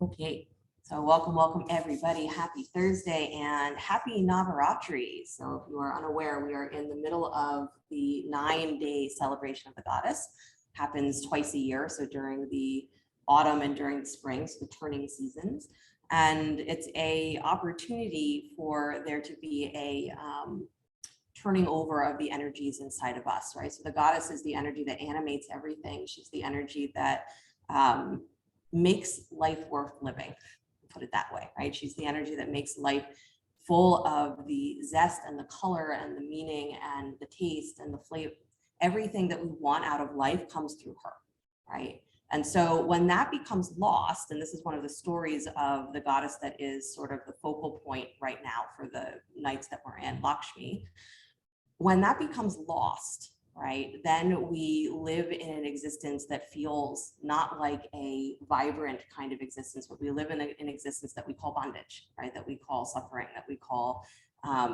Okay, so welcome everybody. Happy Thursday and happy Navaratri. So if you are unaware, we are in the middle of the 9-day celebration of the goddess. Happens twice a year, so during the autumn and during the spring, so the turning seasons. And it's a opportunity for there to be a turning over of the energies inside of us, right? So the goddess is the energy that animates everything. She's the energy that makes life worth living, put it that way, right? She's the energy that makes life full of the zest and the color and the meaning and the taste and the flavor. Everything that we want out of life comes through her, right? And so when that becomes lost, and this is one of the stories of the goddess that is sort of the focal point right now for the nights that we're in, Lakshmi, when that becomes lost, right, then we live in an existence that feels not like a vibrant kind of existence, but we live in an existence that we call bondage, right, that we call suffering, that we call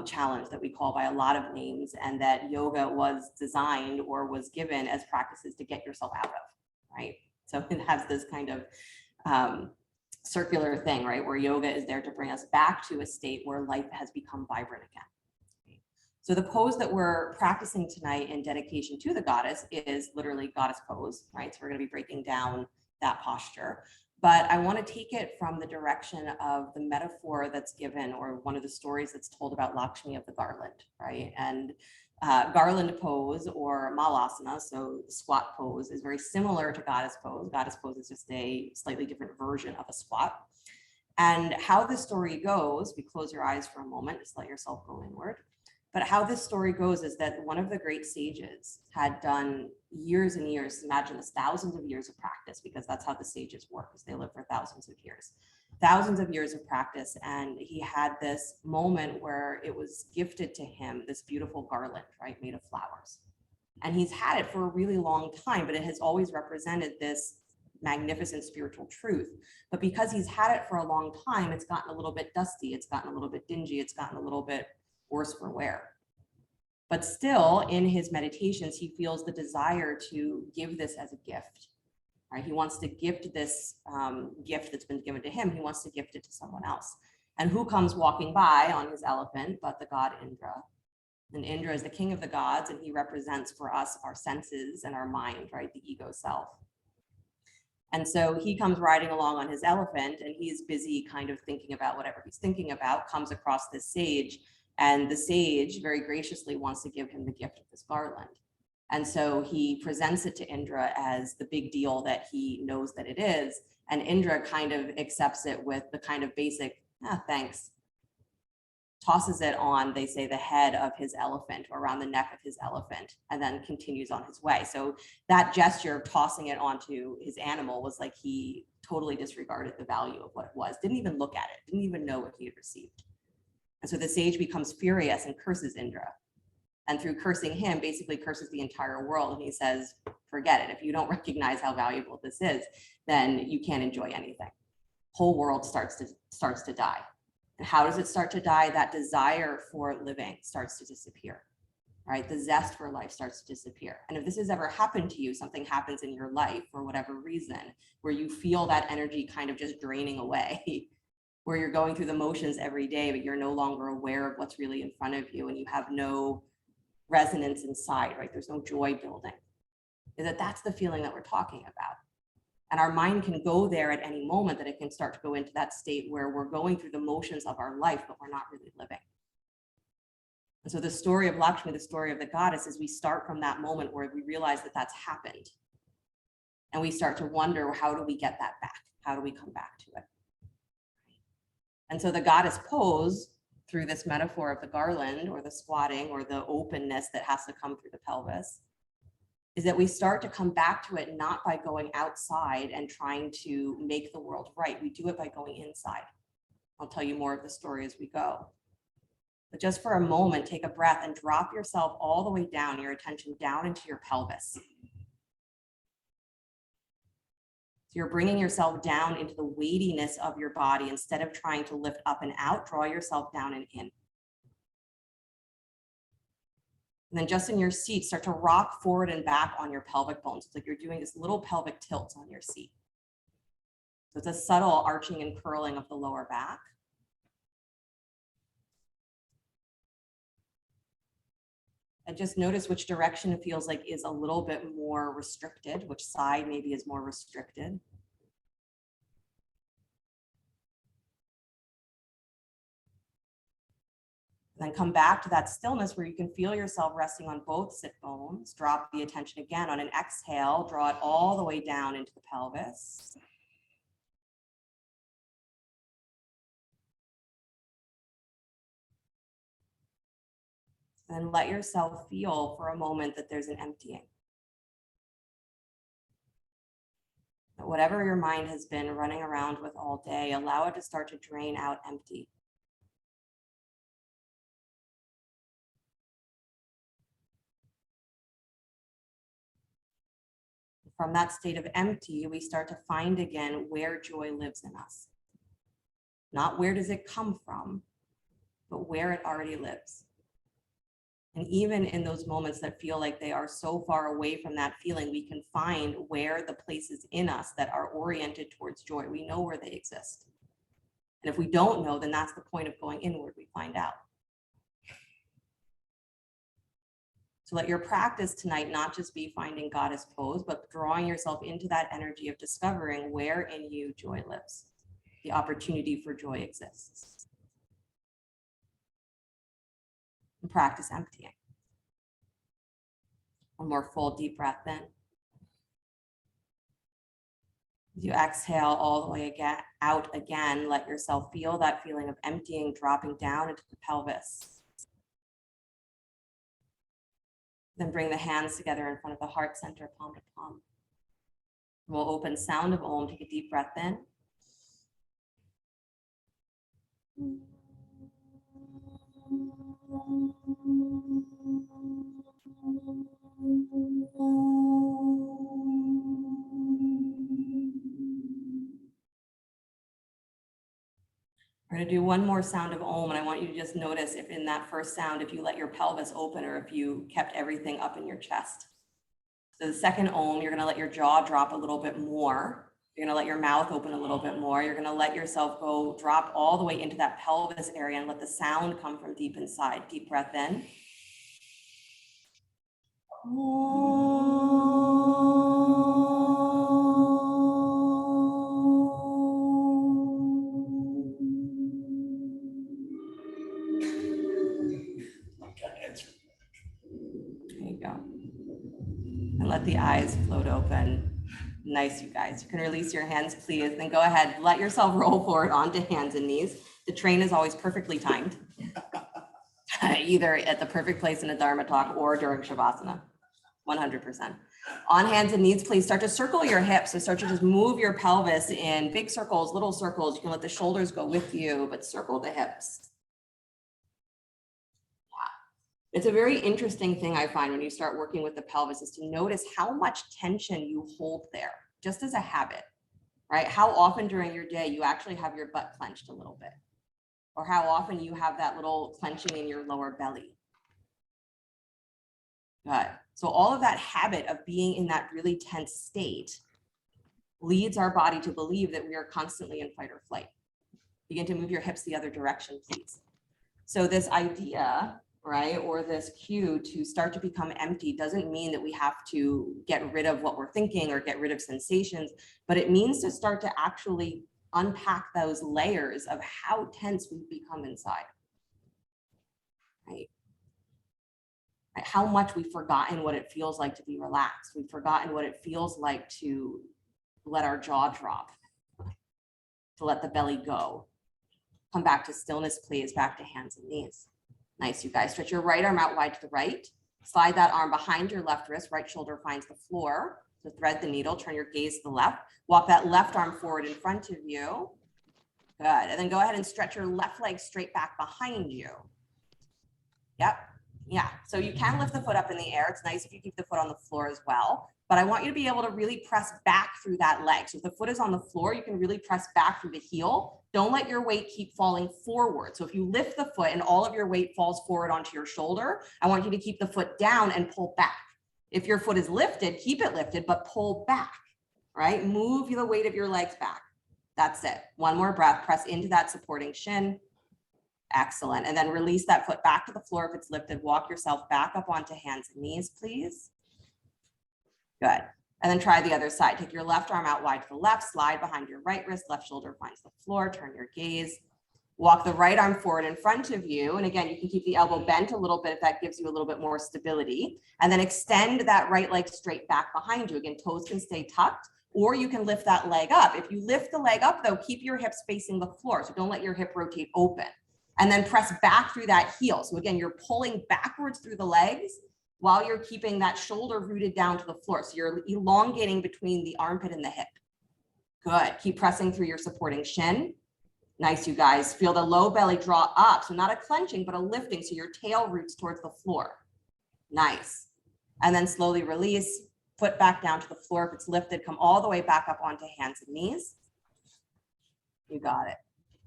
challenge, that we call by a lot of names, and that yoga was designed or was given as practices to get yourself out of, right? So it has this kind of circular thing, right, where yoga is there to bring us back to a state where life has become vibrant again. So the pose that we're practicing tonight in dedication to the goddess is literally goddess pose, right? So we're going to be breaking down that posture. But I want to take it from the direction of the metaphor that's given, or one of the stories that's told about Lakshmi of the garland, right? And garland pose or malasana, so squat pose, is very similar to goddess pose. Goddess pose is just a slightly different version of a squat. And how the story goes, we close your eyes for a moment, just let yourself go inward. But how this story goes is that one of the great sages had done years and years, imagine this, thousands of years of practice, because that's how the sages work, because they live for thousands of years of practice. And he had this moment where it was gifted to him, this beautiful garland, right, made of flowers. And he's had it for a really long time, but it has always represented this magnificent spiritual truth. But because he's had it for a long time, it's gotten a little bit dusty, it's gotten a little bit dingy, it's gotten a little bit worse for wear. But still, in his meditations, he feels the desire to give this as a gift, right? He wants to gift this gift that's been given to him. He wants to gift it to someone else. And who comes walking by on his elephant but the god Indra? And Indra is the king of the gods, and he represents for us our senses and our mind, right? The ego self. And so he comes riding along on his elephant, and he's busy kind of thinking about whatever he's thinking about, comes across this sage. And the sage very graciously wants to give him the gift of this garland. And so he presents it to Indra as the big deal that he knows that it is. And Indra kind of accepts it with the kind of basic, thanks, tosses it on, they say, the head of his elephant, or around the neck of his elephant, and then continues on his way. So that gesture of tossing it onto his animal was like he totally disregarded the value of what it was, didn't even look at it, didn't even know what he had received. And so the sage becomes furious and curses Indra. And through cursing him, basically curses the entire world. And he says, forget it. If you don't recognize how valuable this is, then you can't enjoy anything. Whole world starts to die. And how does it start to die? That desire for living starts to disappear, right? The zest for life starts to disappear. And if this has ever happened to you, something happens in your life for whatever reason, where you feel that energy kind of just draining away, where you're going through the motions every day, but you're no longer aware of what's really in front of you, and you have no resonance inside, right? There's no joy building. That's the feeling that we're talking about. And our mind can go there at any moment, that it can start to go into that state where we're going through the motions of our life, but we're not really living. And so the story of Lakshmi, the story of the goddess, is we start from that moment where we realize that that's happened. And we start to wonder, how do we get that back? How do we come back to it? And so the goddess pose, through this metaphor of the garland or the squatting or the openness that has to come through the pelvis, is that we start to come back to it not by going outside and trying to make the world right. We do it by going inside. I'll tell you more of the story as we go. But just for a moment, take a breath and drop yourself all the way down, your attention down into your pelvis. You're bringing yourself down into the weightiness of your body. Instead of trying to lift up and out, draw yourself down and in. And then just in your seat, start to rock forward and back on your pelvic bones. It's like you're doing this little pelvic tilt on your seat. So it's a subtle arching and curling of the lower back. And just notice which direction it feels like is a little bit more restricted, which side maybe is more restricted. And then come back to that stillness where you can feel yourself resting on both sit bones. Drop the attention again on an exhale, draw it all the way down into the pelvis. And let yourself feel for a moment that there's an emptying. That whatever your mind has been running around with all day, allow it to start to drain out empty. From that state of empty, we start to find again where joy lives in us. Not where does it come from, but where it already lives. And even in those moments that feel like they are so far away from that feeling, we can find where the places in us that are oriented towards joy, we know where they exist. And if we don't know, then that's the point of going inward, we find out. So let your practice tonight not just be finding goddess pose, but drawing yourself into that energy of discovering where in you joy lives. The opportunity for joy exists. And practice emptying. One more full deep breath in. As you exhale all the way out again, let yourself feel that feeling of emptying, dropping down into the pelvis. Then bring the hands together in front of the heart center, palm to palm. We'll open sound of Om, take a deep breath in. We're going to do one more sound of Om, and I want you to just notice if in that first sound, if you let your pelvis open or if you kept everything up in your chest. So the second Om, you're going to let your jaw drop a little bit more. You're going to let your mouth open a little bit more. You're going to let yourself go drop all the way into that pelvis area and let the sound come from deep inside. Deep breath in. There you go. And let the eyes float open. Nice, you guys. You can release your hands, please. Then go ahead, let yourself roll forward onto hands and knees. The train is always perfectly timed. Either at the perfect place in a Dharma talk or during Shavasana. 100%. On hands and knees, please start to circle your hips. So start to just move your pelvis in big circles, little circles. You can let the shoulders go with you, but circle the hips. Yeah. It's a very interesting thing I find when you start working with the pelvis is to notice how much tension you hold there, just as a habit, right? How often during your day you actually have your butt clenched a little bit, or how often you have that little clenching in your lower belly. Good. So all of that habit of being in that really tense state leads our body to believe that we are constantly in fight or flight. Begin to move your hips the other direction, please. So this idea, right, or this cue to start to become empty doesn't mean that we have to get rid of what we're thinking or get rid of sensations, but it means to start to actually unpack those layers of how tense we've become inside, right? How much we've forgotten what it feels like to be relaxed. We've forgotten what it feels like to let our jaw drop, to let the belly go. Come back to stillness, please, back to hands and knees. Nice, you guys. Stretch your right arm out wide to the right. Slide that arm behind your left wrist. Right shoulder finds the floor. So thread the needle, turn your gaze to the left. Walk that left arm forward in front of you. Good. And then go ahead and stretch your left leg straight back behind you. Yep. Yeah, so you can lift the foot up in the air. It's nice if you keep the foot on the floor as well, but I want you to be able to really press back through that leg. So if the foot is on the floor, you can really press back through the heel. Don't let your weight keep falling forward. So if you lift the foot and all of your weight falls forward onto your shoulder, I want you to keep the foot down and pull back. If your foot is lifted, keep it lifted, but pull back, right? Move the weight of your legs back. That's it. One more breath. Press into that supporting shin. Excellent. And then release that foot back to the floor if it's lifted. Walk yourself back up onto hands and knees, please. Good. And then try the other side. Take your left arm out wide to the left, slide behind your right wrist, left shoulder finds the floor, turn your gaze. Walk the right arm forward in front of you. And again, you can keep the elbow bent a little bit if that gives you a little bit more stability. And then extend that right leg straight back behind you. Again, toes can stay tucked, or you can lift that leg up. If you lift the leg up though, keep your hips facing the floor. So don't let your hip rotate open. And then press back through that heel. So again, you're pulling backwards through the legs while you're keeping that shoulder rooted down to the floor. So you're elongating between the armpit and the hip. Good. Keep pressing through your supporting shin. Nice, you guys. Feel the low belly draw up. So not a clenching, but a lifting. So your tail roots towards the floor. Nice. And then slowly release. Foot back down to the floor. If it's lifted, come all the way back up onto hands and knees. You got it.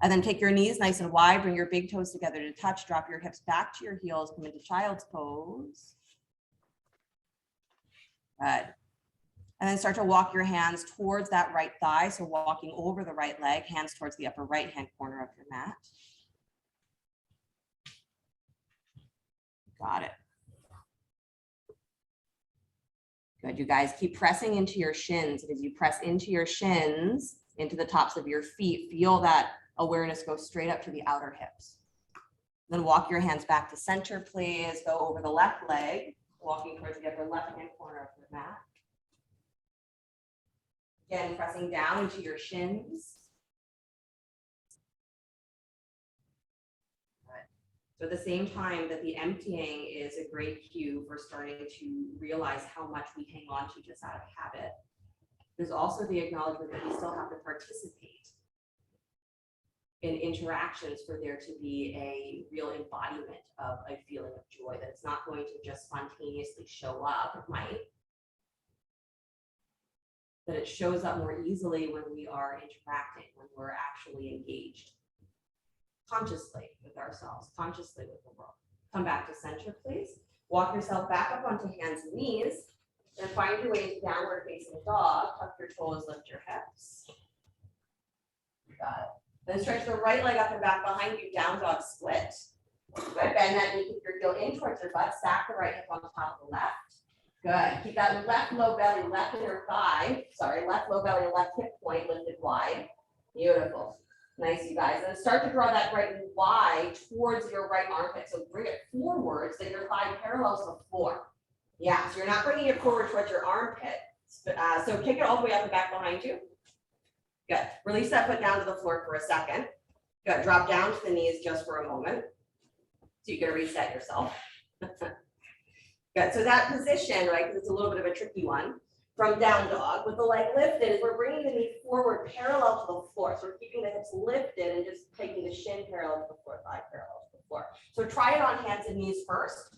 And then take your knees nice and wide. Bring your big toes together to touch. Drop your hips back to your heels. Come into child's pose. Good. And then start to walk your hands towards that right thigh. So walking over the right leg, hands towards the upper right-hand corner of your mat. Got it. Good, you guys keep pressing into your shins. As you press into your shins, into the tops of your feet, feel that awareness go straight up to the outer hips. Then walk your hands back to center, please. Go over the left leg, walking towards the upper left-hand corner of your mat. Again, pressing down into your shins. Good. So at the same time that the emptying is a great cue for starting to realize how much we hang on to just out of habit, there's also the acknowledgement that we still have to participate in interactions for there to be a real embodiment of a feeling of joy, that it's not going to just spontaneously show up. It might, that it shows up more easily when we are interacting, when we're actually engaged consciously with ourselves, consciously with the world. Come back to center, please. Walk yourself back up onto hands and knees, and find your way into downward facing dog. Tuck your toes, lift your hips. Got it. Then stretch the right leg up and back behind you, down dog split. Good. Bend that knee, keep your heel in towards your butt. Stack the right hip on top of the left. Good. Keep that left low belly, left inner thigh. Sorry, left low belly, left hip point lifted wide. Beautiful. Nice, you guys. And start to draw that right knee wide towards your right armpit. So bring it forward so your thigh parallels the floor. Yeah, so you're not bringing it forward towards your armpit. So kick it all the way up and back behind you. Good. Release that foot down to the floor for a second. Good. Drop down to the knees just for a moment. So you can reset yourself. Good. So that position, right, because it's a little bit of a tricky one, from down dog with the leg lifted, is we're bringing the knee forward parallel to the floor. So we're keeping the hips lifted and just taking the shin parallel to the floor, thigh parallel to the floor. So try it on hands and knees first.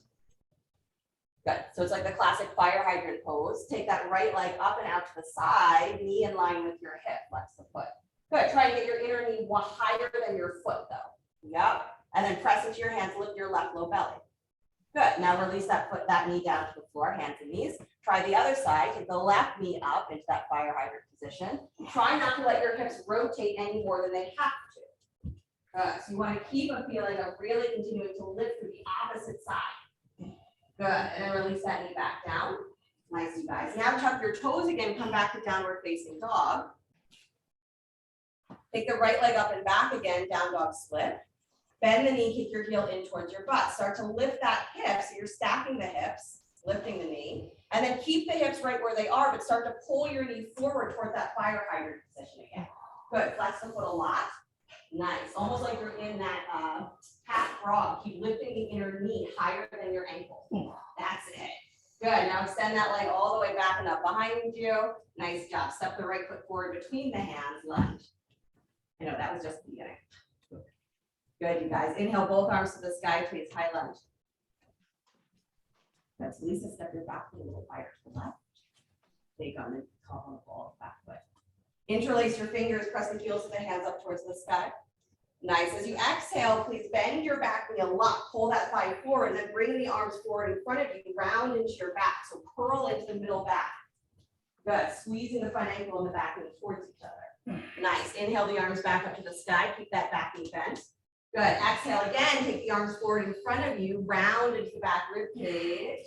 Good. So it's like the classic fire hydrant pose. Take that right leg up and out to the side, knee in line with your hip. Flex the foot. Good. Try and get your inner knee higher than your foot though. Yep. And then press into your hands, lift your left low belly. Good. Now release that knee down to the floor, hands and knees. Try the other side. Take the left knee up into that fire hydrant position. Try not to let your hips rotate any more than they have to. Good. So you want to keep a feeling of really continuing to lift through the opposite side. Good. And then release that knee back down. Nice, you guys. Now tuck your toes again. Come back to downward facing dog. Take the right leg up and back again, down dog split. Bend the knee, kick your heel in towards your butt. Start to lift that hip. So you're stacking the hips, lifting the knee, and then keep the hips right where they are, but start to pull your knee forward toward that fire hydrant position again. Good. Flex the foot a lot. Nice. Almost like you're in that half frog. Keep lifting the inner knee higher than your ankle. That's it. Good. Now extend that leg all the way back and up behind you. Nice job. Step the right foot forward between the hands. Lunge. I know that was just the beginning. Good, you guys. Inhale, both arms to the sky, please. High lunge. Good. So Lisa, step your back foot a little wider to the left. Take on the top on the ball, back foot. Interlace your fingers, press the heels of the hands up towards the sky. Nice. As you exhale, please bend your back knee a lot. Pull that thigh forward, and then bring the arms forward in front of you, round into your back. So curl into the middle back. Good. Squeezing the front ankle and the back knee towards each other. Nice. Inhale the arms back up to the sky. Keep that back knee bent. Good. Exhale again. Take the arms forward in front of you. Round into the back rib cage.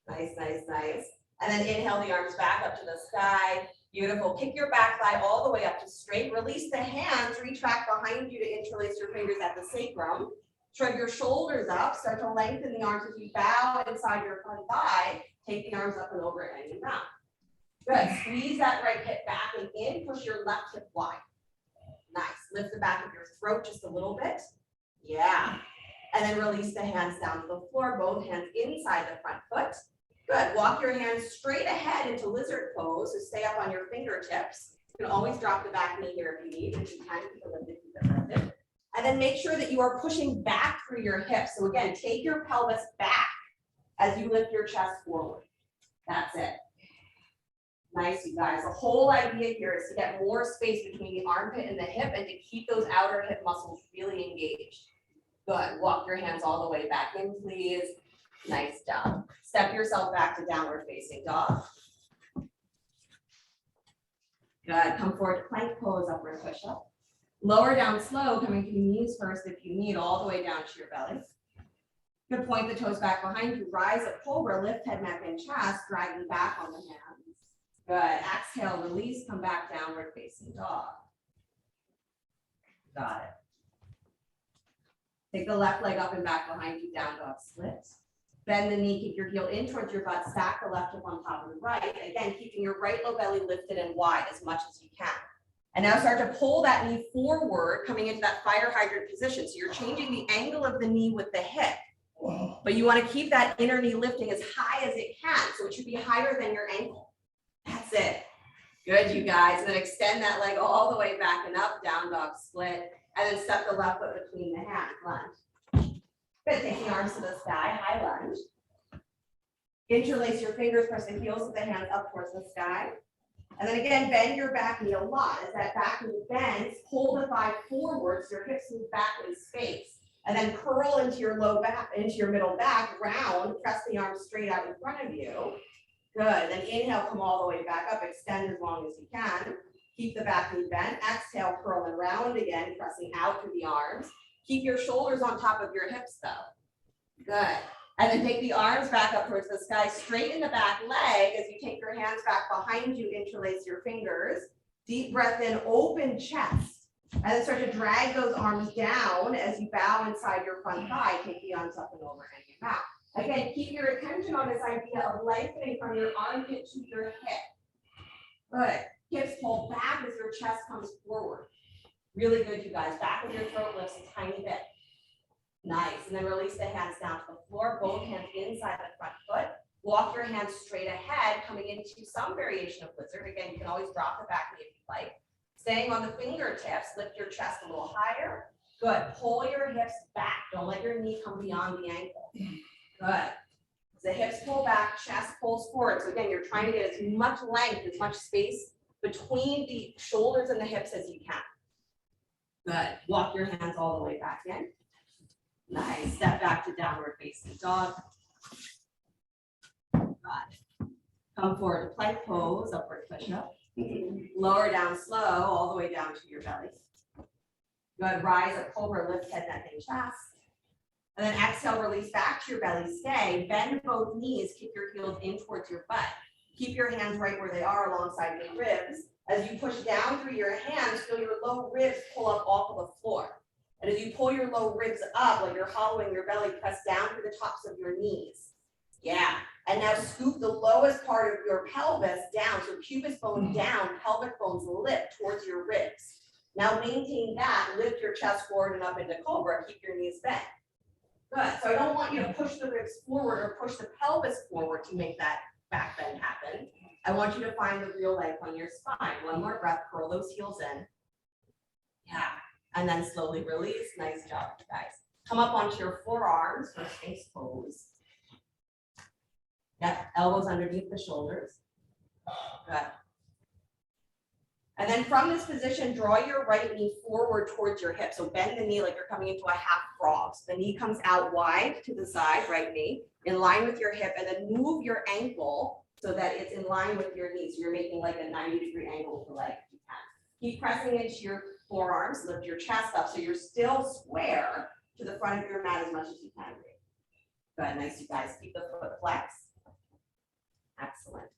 Nice, nice, nice. And then inhale the arms back up to the sky. Beautiful. Kick your back thigh all the way up to straight. Release the hands. Retract behind you to interlace your fingers at the sacrum. Shrug your shoulders up. Start to lengthen the arms as you bow inside your front thigh. Take the arms up and over and hanging down. Good. Squeeze that right hip back and in. Push your left hip wide. Nice. Lift the back of your throat just a little bit. Yeah. And then release the hands down to the floor. Both hands inside the front foot. Good. Walk your hands straight ahead into lizard pose. So stay up on your fingertips. You can always drop the back knee here if you need. If you can, keep it lifted, keep it lifted. And then make sure that you are pushing back through your hips. So again, take your pelvis back as you lift your chest forward. That's it. Nice, you guys. The whole idea here is to get more space between the armpit and the hip and to keep those outer hip muscles really engaged. Good. Walk your hands all the way back in, please. Nice job. Step yourself back to downward facing dog. Good. Come forward to plank pose, upward push up. Lower down slow, coming to your knees first if you need, all the way down to your belly. Good. Point the toes back behind you. Rise up, cobra, lift head, neck, and chest, dragging back on the hands. Good. Exhale, release, come back downward facing dog. Got it. Take the left leg up and back behind you, down dog split. Bend the knee, keep your heel in towards your butt, stack the left hip on top of the right. Again, keeping your right low belly lifted and wide as much as you can. And now start to pull that knee forward, coming into that fire hydrant position. So you're changing the angle of the knee with the hip. But you want to keep that inner knee lifting as high as it can. So it should be higher than your ankle. That's it. Good, you guys. And then extend that leg all the way back and up, down dog split. And then step the left foot between the hands, lunge. Good, take the arms to the sky, high lunge. Interlace your fingers, press the heels of the hands up towards the sky. And then again, bend your back knee a lot. As that back knee bends, pull the thigh forward so your hips move back in space. And then curl into your low back, into your middle back, round, press the arms straight out in front of you. Good. Then inhale, come all the way back up, extend as long as you can. Keep the back knee bent. Exhale, curl and round again, pressing out through the arms. Keep your shoulders on top of your hips though. Good. And then take the arms back up towards the sky, straighten the back leg as you take your hands back behind you, interlace your fingers. Deep breath in, open chest. And then start to drag those arms down as you bow inside your front thigh. Take the arms up and over and your mouth. Again, keep your attention on this idea of lengthening from your armpit to your hip. Good. Hips pull back as your chest comes forward. Really good, you guys. Back of your throat lifts a tiny bit. Nice. And then release the hands down to the floor, both hands inside the front foot. Walk your hands straight ahead, coming into some variation of lizard. Again, you can always drop the back knee if you like. Staying on the fingertips, lift your chest a little higher. Good. Pull your hips back. Don't let your knee come beyond the ankle. Good. As the hips pull back, chest pulls forward. So again, you're trying to get as much length, as much space between the shoulders and the hips as you can. Good. Walk your hands all the way back in. Nice. Step back to downward facing dog. Got it. Come forward to plank pose, upward push up. Lower down slow, all the way down to your belly. Good. Rise up, cobra, lift head, neck, and chest. And then exhale, release back to your belly, stay. Bend both knees, kick your heels in towards your butt. Keep your hands right where they are alongside your ribs. As you push down through your hands, feel your low ribs pull up off of the floor. And as you pull your low ribs up, like you're hollowing your belly, press down through the tops of your knees. Yeah. And now scoop the lowest part of your pelvis down. So pubis bone down, pelvic bones lift towards your ribs. Now maintain that, lift your chest forward and up into cobra, keep your knees bent. Good. So I don't want you to push the ribs forward or push the pelvis forward to make that back bend happen. I want you to find the real length on your spine. One more breath, curl those heels in. Yeah. And then slowly release. Nice job, you guys. Come up onto your forearms for space pose. Yep, elbows underneath the shoulders. Good. And then from this position, draw your right knee forward towards your hip. So bend the knee like you're coming into a half frog. So the knee comes out wide to the side, right knee, in line with your hip, and then move your ankle so that it's in line with your knee. So you're making like a 90-degree angle with the leg if you can. Keep pressing into your forearms, lift your chest up so you're still square to the front of your mat as much as you can. Good, nice, you guys. Keep the foot flexed. Excellent.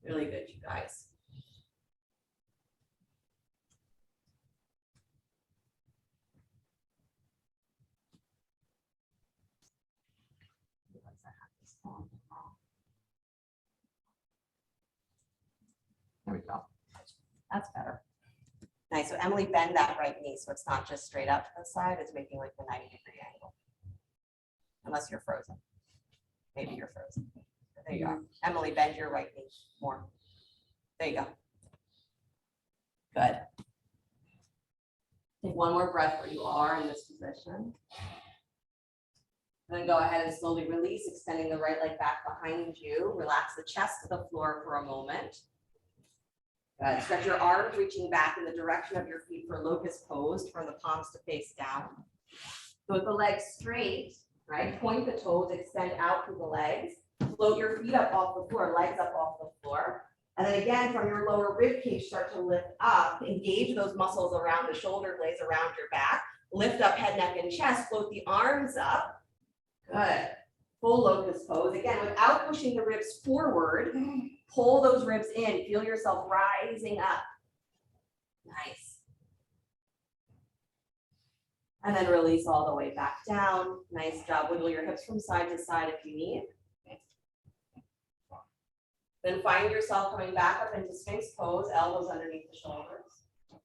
Really good, you guys. There we go. That's better. Nice. So Emily, bend that right knee so it's not just straight up to the side. It's making like the 90-degree angle. Unless you're frozen. Maybe you're frozen. There you are. Emily, bend your right knee more. There you go. Good. Take one more breath where you are in this position. Then go ahead and slowly release, extending the right leg back behind you. Relax the chest to the floor for a moment. Good. Stretch your arms, reaching back in the direction of your feet for locust pose, turn the palms to face down. So with the legs straight, right? Point the toes, extend out through the legs. Float your feet up off the floor, legs up off the floor. And then again, from your lower rib cage, start to lift up. Engage those muscles around the shoulder blades, around your back. Lift up head, neck, and chest. Float the arms up. Good. Full locust pose. Again, without pushing the ribs forward, pull those ribs in. Feel yourself rising up. Nice. And then release all the way back down. Nice job. Wiggle your hips from side to side if you need. Then find yourself coming back up into Sphinx pose, elbows underneath the shoulders,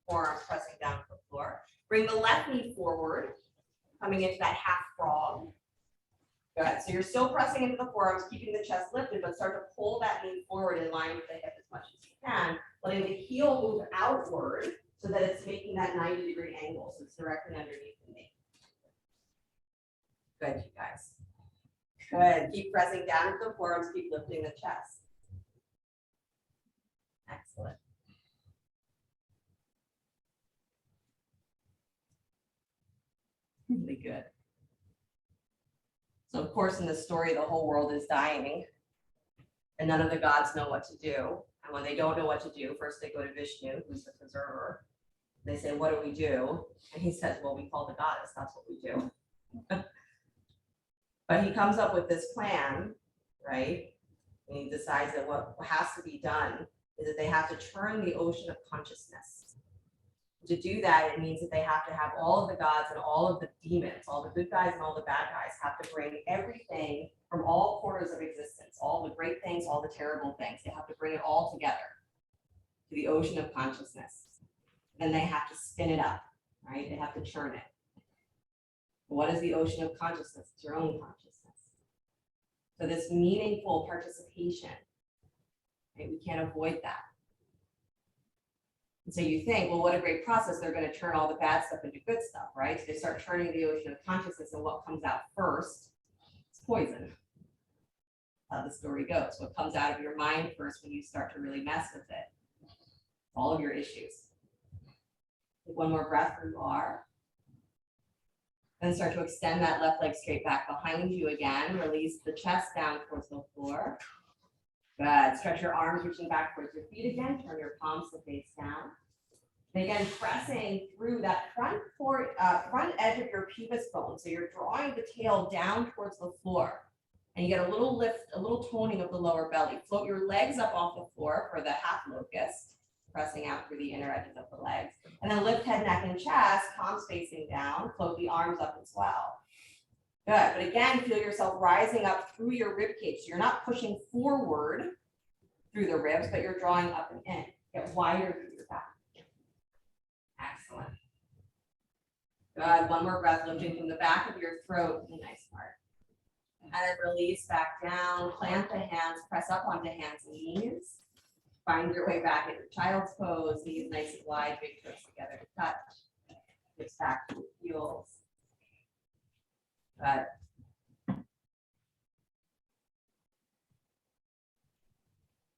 forearms pressing down to the floor. Bring the left knee forward, coming into that half frog. Good. So you're still pressing into the forearms, keeping the chest lifted, but start to pull that knee forward in line with the hip as much as you can, letting the heel move outward so that it's making that 90-degree angle, so it's directly underneath the knee. Good, you guys. Good. Keep pressing down into the forearms, keep lifting the chest. Excellent. Really good. So of course, in this story, the whole world is dying and none of the gods know what to do. And when they don't know what to do, first they go to Vishnu, who's the preserver. They say, what do we do? And he says, well, we call the goddess. That's what we do. But he comes up with this plan, right? And he decides that what has to be done is that they have to turn the ocean of consciousness. To do that, it means that they have to have all of the gods and all of the demons, all the good guys and all the bad guys have to bring everything from all corners of existence, all the great things, all the terrible things. They have to bring it all together to the ocean of consciousness. Then they have to spin it up, right? They have to churn it. What is the ocean of consciousness? It's your own consciousness. So this meaningful participation, right? We can't avoid that. And so you think, well, what a great process. They're going to turn all the bad stuff into good stuff, right? So they start turning the ocean of consciousness, and what comes out first is poison. How the story goes. What comes out of your mind first when you start to really mess with it? All of your issues. Take one more breath where you are. Then start to extend that left leg straight back behind you again. Release the chest down towards the floor. Good. Stretch your arms, reaching back towards your feet again. Turn your palms to face down. And again, pressing through that front edge of your pubis bone. So you're drawing the tail down towards the floor. And you get a little lift, a little toning of the lower belly. Float your legs up off the floor for the half locust, pressing out through the inner edges of the legs. And then lift head, neck, and chest, palms facing down. Float the arms up as well. Good, but again, feel yourself rising up through your rib cage. So you're not pushing forward through the ribs, but you're drawing up and in. Get wider through your back. Excellent. Good, one more breath, lifting from the back of your throat. Nice part. And then release back down, plant the hands, press up onto hands and knees. Find your way back into child's pose, knees nice and wide, big toes together to touch. Hips back to the heels. Good.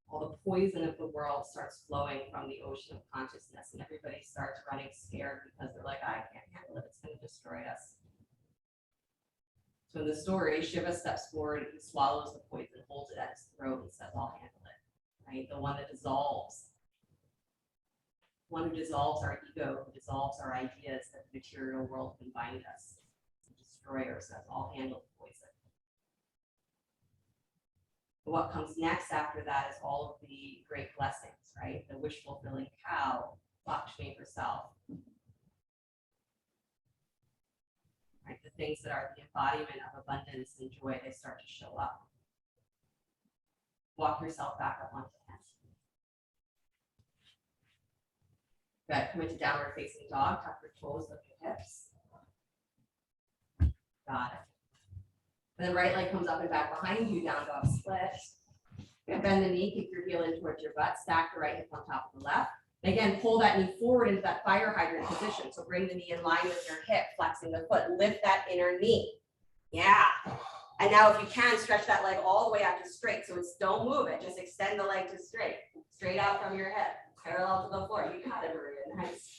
All the poison of the world starts flowing from the ocean of consciousness, and everybody starts running scared because they're like, I can't handle it, it's going to destroy us. So in the story, Shiva steps forward and he swallows the poison, holds it at his throat, and says, I'll handle it. Right? The one that dissolves one who dissolves our ego, who dissolves our ideas that the material world can bind us, destroy ourselves, all handle poison. But what comes next after that is all of the great blessings, right? The wish fulfilling cow, Lakshmi herself. Right? The things that are the embodiment of abundance and joy, they start to show up. Walk yourself back up onto the hands. Good. Come into downward facing dog. Tuck your toes, lift your hips. Got it. And then right leg comes up and back behind you, down dog split. Bend the knee, kick your heel in towards your butt, stack the right hip on top of the left. And again, pull that knee forward into that fire hydrant position. So bring the knee in line with your hip, flexing the foot, lift that inner knee. Yeah. And now if you can, stretch that leg all the way out to straight. So it's, don't move it, just extend the leg to straight out from your hip, parallel to the floor. You got it, Maria, nice.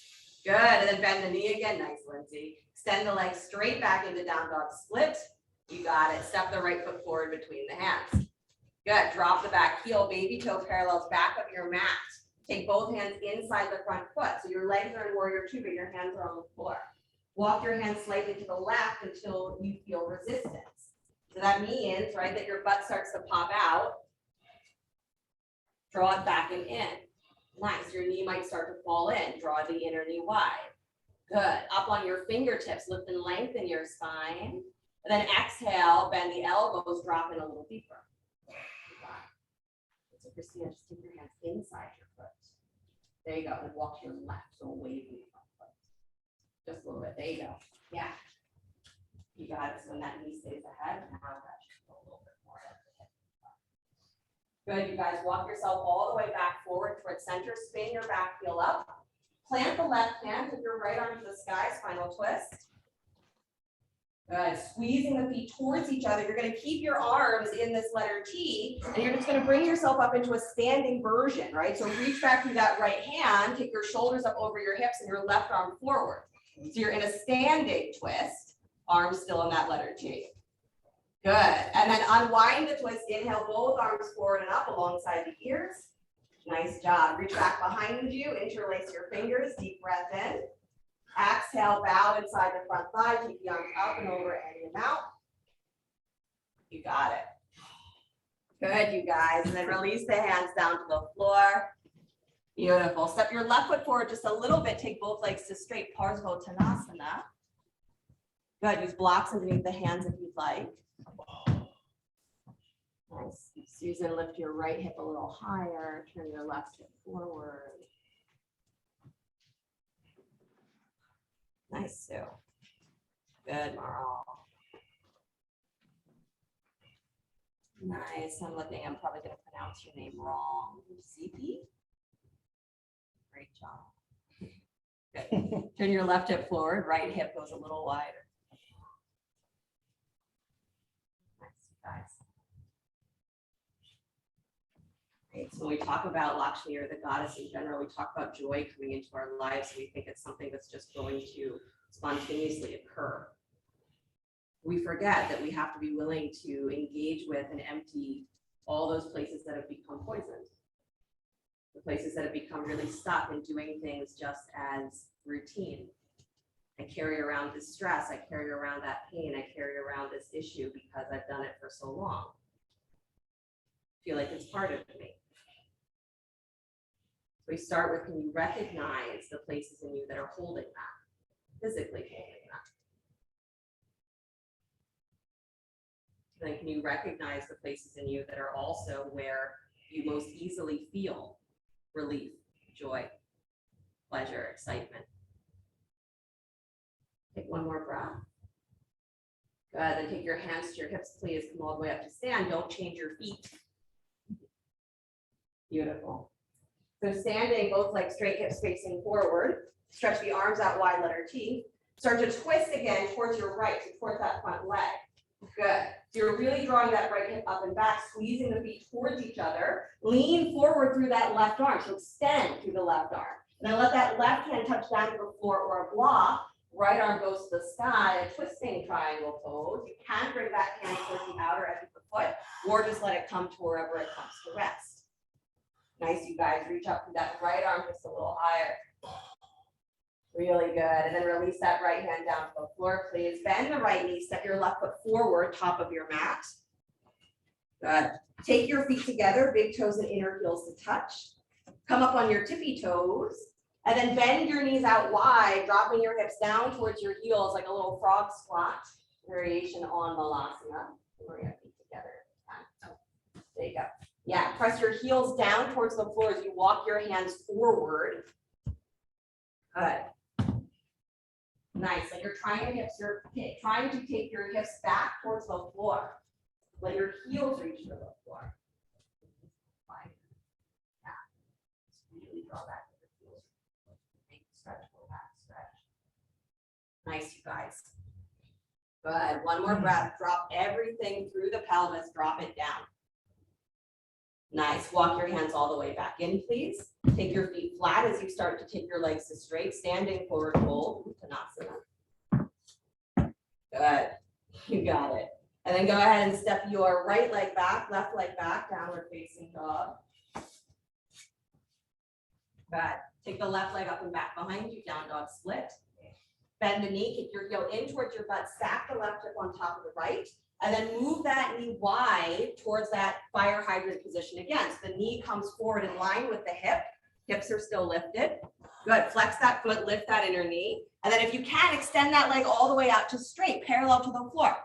Good, and then bend the knee again, nice, Lindsay. Extend the leg straight back into down dog split. You got it, step the right foot forward between the hands. Good, drop the back heel, baby toe parallels back up your mat. Take both hands inside the front foot. So your legs are in warrior two, but your hands are on the floor. Walk your hands slightly to the left until you feel resistance. So that means, right, that your butt starts to pop out. Draw it back and in. Nice, your knee might start to fall in. Draw the inner knee wide. Good, up on your fingertips, lift and lengthen your spine. And then exhale, bend the elbows, drop in a little deeper. So Christina, just take your hands inside your foot. There you go, and walk to your left, so away from your front foot. Just a little bit, there you go. Yeah. You got it, so when that knee stays ahead, now that should go a little bit more at the hip. Good, you guys, walk yourself all the way back forward towards center, spin your back heel up. Plant the left hand with your right arm to the sky, spinal twist. Good, squeezing the feet towards each other. You're gonna keep your arms in this letter T, and you're just gonna bring yourself up into a standing version, right? So reach back through that right hand, kick your shoulders up over your hips and your left arm forward. So you're in a standing twist. Arms still in that letter T. Good. And then unwind the twist. Inhale, both arms forward and up alongside the ears. Nice job. Reach back behind you. Interlace your fingers. Deep breath in. Exhale, bow inside the front thigh. Keep the arms up and over and in out. You got it. Good, you guys. And then release the hands down to the floor. Beautiful. Step your left foot forward just a little bit. Take both legs to straight. Badakhanasana. Good, use blocks underneath the hands if you'd like. Nice. Susan, lift your right hip a little higher. Turn your left hip forward. Nice, Sue. Good, Marl. Nice. I'm probably going to pronounce your name wrong. CP? Great job. Good. Turn your left hip forward. Right hip goes a little wider. Guys. Right, so when we talk about Lakshmi or the goddess in general, we talk about joy coming into our lives. We think it's something that's just going to spontaneously occur. We forget that we have to be willing to engage with and empty all those places that have become poisoned. The places that have become really stuck in doing things just as routine. I carry around this stress, I carry around that pain, I carry around this issue because I've done it for so long. I feel like it's part of me. So we start with, can you recognize the places in you that are holding that, physically holding that? Then can you recognize the places in you that are also where you most easily feel relief, joy, pleasure, excitement? Take one more breath. Good, then take your hands to your hips, please. Come all the way up to stand. Don't change your feet. Beautiful. So standing, both legs straight, hips facing forward. Stretch the arms out wide, letter T. Start to twist again towards your right, so towards that front leg. Good. So you're really drawing that right hip up and back, squeezing the feet towards each other. Lean forward through that left arm, so extend through the left arm. And then let that left hand touch down to the floor or a block. Right arm goes to the sky, a twisting triangle pose. You can bring that hand towards the outer edge of the foot, or just let it come to wherever it comes to rest. Nice, you guys. Reach up to that right arm just a little higher. Really good. And then release that right hand down to the floor, please. Bend the right knee, step your left foot forward, top of your mat. Good. Take your feet together, big toes and inner heels to touch. Come up on your tippy toes, and then bend your knees out wide, dropping your hips down towards your heels like a little frog squat variation on Malasana. We're going to feet together. There you go. Yeah, press your heels down towards the floor as you walk your hands forward. Good. Nice. Like you're trying to take your hips back towards the floor. Let your heels reach for the floor. Fine. Yeah. Just really draw back to the heels. Stretch, go back, stretch. Nice, you guys. Good. One more breath. Drop everything through the pelvis. Drop it down. Nice. Walk your hands all the way back in, please. Take your feet flat as you start to take your legs to straight, standing forward fold, Uttanasana. Good. You got it. And then go ahead and step your right leg back, left leg back, downward facing dog. Good. Take the left leg up and back behind you, down dog split. Bend the knee, kick your heel in towards your butt, stack the left hip on top of the right. And then move that knee wide towards that fire hydrant position again. So the knee comes forward in line with the hip. Hips are still lifted. Good. Flex that foot, lift that inner knee. And then if you can, extend that leg all the way out to straight, parallel to the floor.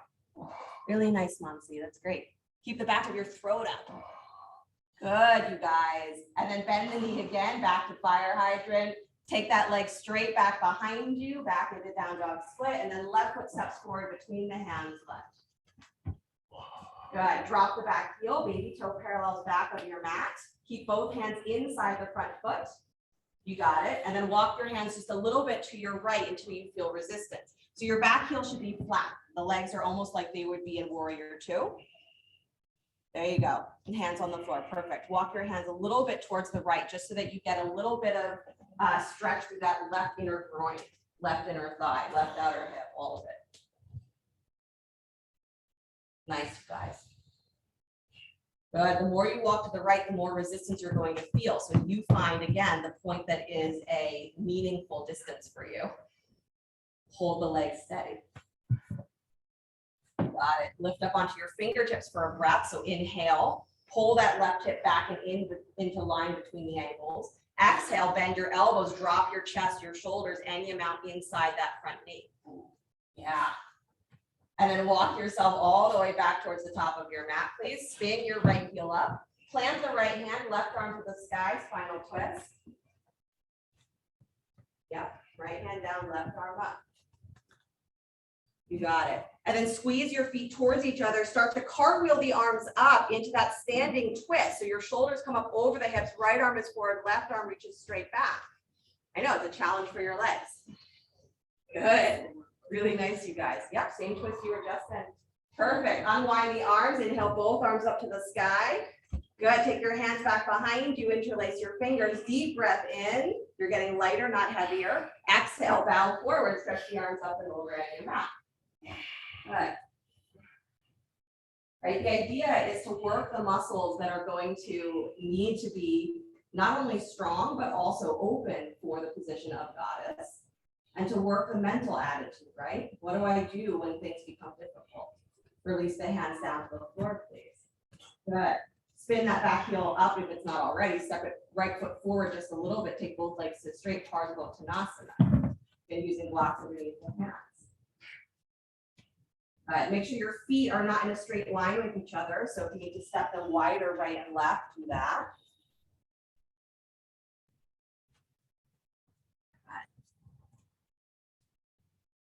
Really nice, Monsi. That's great. Keep the back of your throat up. Good, you guys. And then bend the knee again, back to fire hydrant. Take that leg straight back behind you, back into down dog split, and then left foot steps forward between the hands left. Good. Drop the back heel, baby toe parallels back of your mat. Keep both hands inside the front foot. You got it. And then walk your hands just a little bit to your right until you feel resistance. So your back heel should be flat. The legs are almost like they would be in Warrior Two. There you go. And hands on the floor. Perfect. Walk your hands a little bit towards the right just so that you get a little bit of stretch through that left inner groin, left inner thigh, left outer hip, all of it. Nice, guys. Good. The more you walk to the right, the more resistance you're going to feel. So you find, again, the point that is a meaningful distance for you. Hold the legs steady. Got it. Lift up onto your fingertips for a breath. So inhale, pull that left hip back and into line between the ankles. Exhale, bend your elbows, drop your chest, your shoulders, any amount inside that front knee. Yeah. And then walk yourself all the way back towards the top of your mat, please. Spin your right heel up. Plant the right hand, left arm to the sky, spinal twist. Yep, right hand down, left arm up. You got it. And then squeeze your feet towards each other. Start to cartwheel the arms up into that standing twist. So your shoulders come up over the hips, right arm is forward, left arm reaches straight back. I know, it's a challenge for your legs. Good. Really nice, you guys. Yep, same twist you were just in. Perfect. Unwind the arms. Inhale, both arms up to the sky. Good. Take your hands back behind you. Interlace your fingers. Deep breath in. You're getting lighter, not heavier. Exhale, bow forward. Stretch the arms up and over at your mat. Good. Right. The idea is to work the muscles that are going to need to be not only strong, but also open for the position of goddess. And to work the mental attitude, right? What do I do when things become difficult? Release the hands down to the floor, please. Good. Spin that back heel up if it's not already. Step it right foot forward just a little bit. Take both legs to straight, Badakhanasana. And using blocks underneath the hands. Make sure your feet are not in a straight line with each other. So if you need to step them wider, right and left, do that.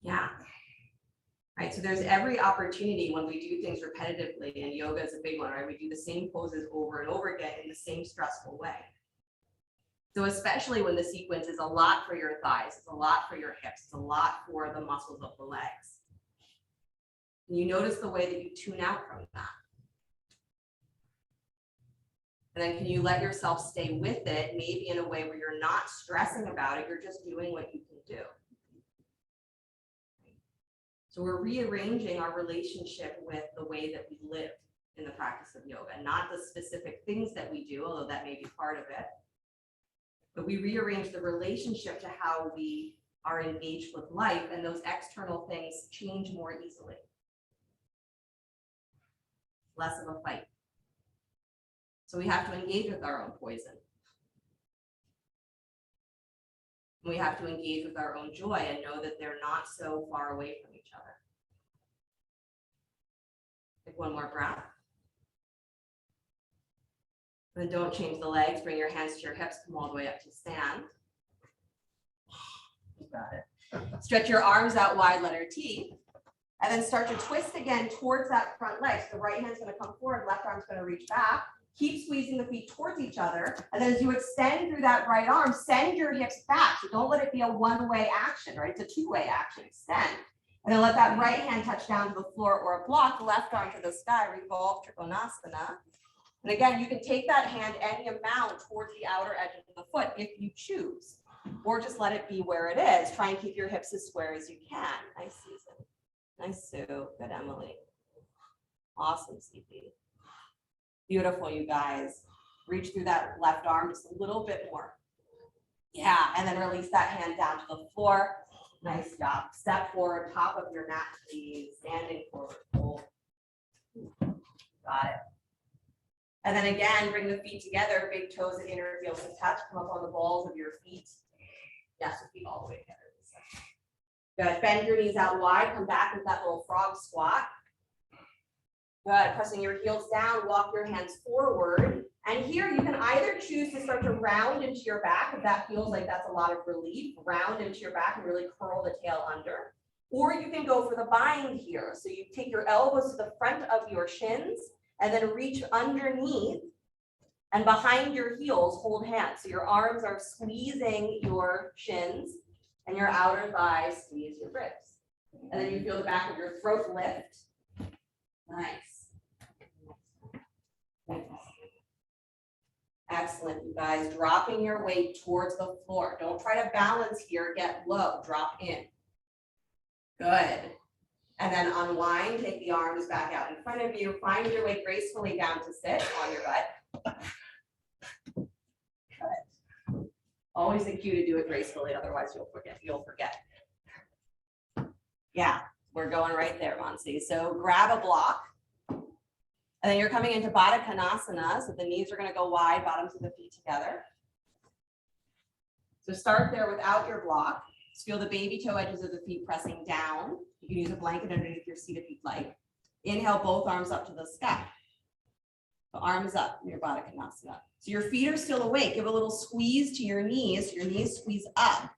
Yeah. Right. So there's every opportunity when we do things repetitively, and yoga is a big one, right? We do the same poses over and over again in the same stressful way. So especially when the sequence is a lot for your thighs, it's a lot for your hips, it's a lot for the muscles of the legs. And you notice the way that you tune out from that. And then can you let yourself stay with it, maybe in a way where you're not stressing about it, you're just doing what you can do. So we're rearranging our relationship with the way that we live in the practice of yoga, not the specific things that we do, although that may be part of it, but we rearrange the relationship to how we are engaged with life, and those external things change more easily. Less of a fight. So we have to engage with our own poison. We have to engage with our own joy and know that they're not so far away from each other. Take one more breath. Then don't change the legs. Bring your hands to your hips. Come all the way up to stand. You got it. Stretch your arms out wide, letter T. And then start to twist again towards that front leg. So the right hand's going to come forward, left arm's going to reach back. Keep squeezing the feet towards each other. And then as you extend through that right arm, send your hips back. So don't let it be a one-way action, right? It's a two-way action. Extend. And then let that right hand touch down to the floor or a block, left arm to the sky, revolve Trikonasana. And again, you can take that hand any amount towards the outer edge of the foot if you choose, or just let it be where it is. Try and keep your hips as square as you can. Nice, Susan. Nice, Sue. Good, Emily. Awesome, CP. Beautiful, you guys. Reach through that left arm just a little bit more. Yeah, and then release that hand down to the floor. Nice job. Step forward, top of your mat, please. Standing forward, fold. Got it. And then again, bring the feet together, big toes and inner heels to touch. Come up on the balls of your feet. Yes, the feet all the way together. Good. Bend your knees out wide. Come back with that little frog squat. Good. Pressing your heels down, walk your hands forward. And here you can either choose to start to round into your back, if that feels like that's a lot of relief, round into your back and really curl the tail under. Or you can go for the bind here. So you take your elbows to the front of your shins and then reach underneath and behind your heels, hold hands. So your arms are squeezing your shins and your outer thighs squeeze your ribs. And then you feel the back of your throat lift. Nice. Excellent, you guys. Dropping your weight towards the floor. Don't try to balance here. Get low. Drop in. Good. And then unwind. Take the arms back out in front of you. Find your way gracefully down to sit on your butt. Good. Always the cue to do it gracefully. Otherwise, you'll forget. Yeah, we're going right there, Monsi. So grab a block. And then you're coming into Badakhanasana, so the knees are going to go wide, bottoms of the feet together. So start there without your block. Just feel the baby toe edges of the feet pressing down. You can use a blanket underneath your seat if you'd like. Inhale, both arms up to the sky. The arms up in your Badakhanasana. So your feet are still awake. Give a little squeeze to your knees. So your knees squeeze up.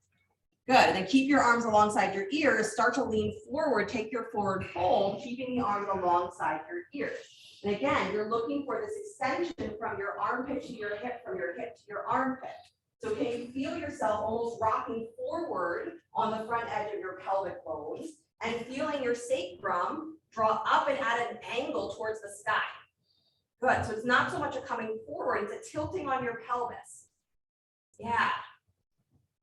Good. And then keep your arms alongside your ears. Start to lean forward. Take your forward fold, keeping the arms alongside your ears. And again, you're looking for this extension from your armpit to your hip, from your hip to your armpit. So can you feel yourself almost rocking forward on the front edge of your pelvic bones and feeling your sacrum draw up and at an angle towards the sky? Good. So it's not so much a coming forward, it's a tilting on your pelvis. Yeah.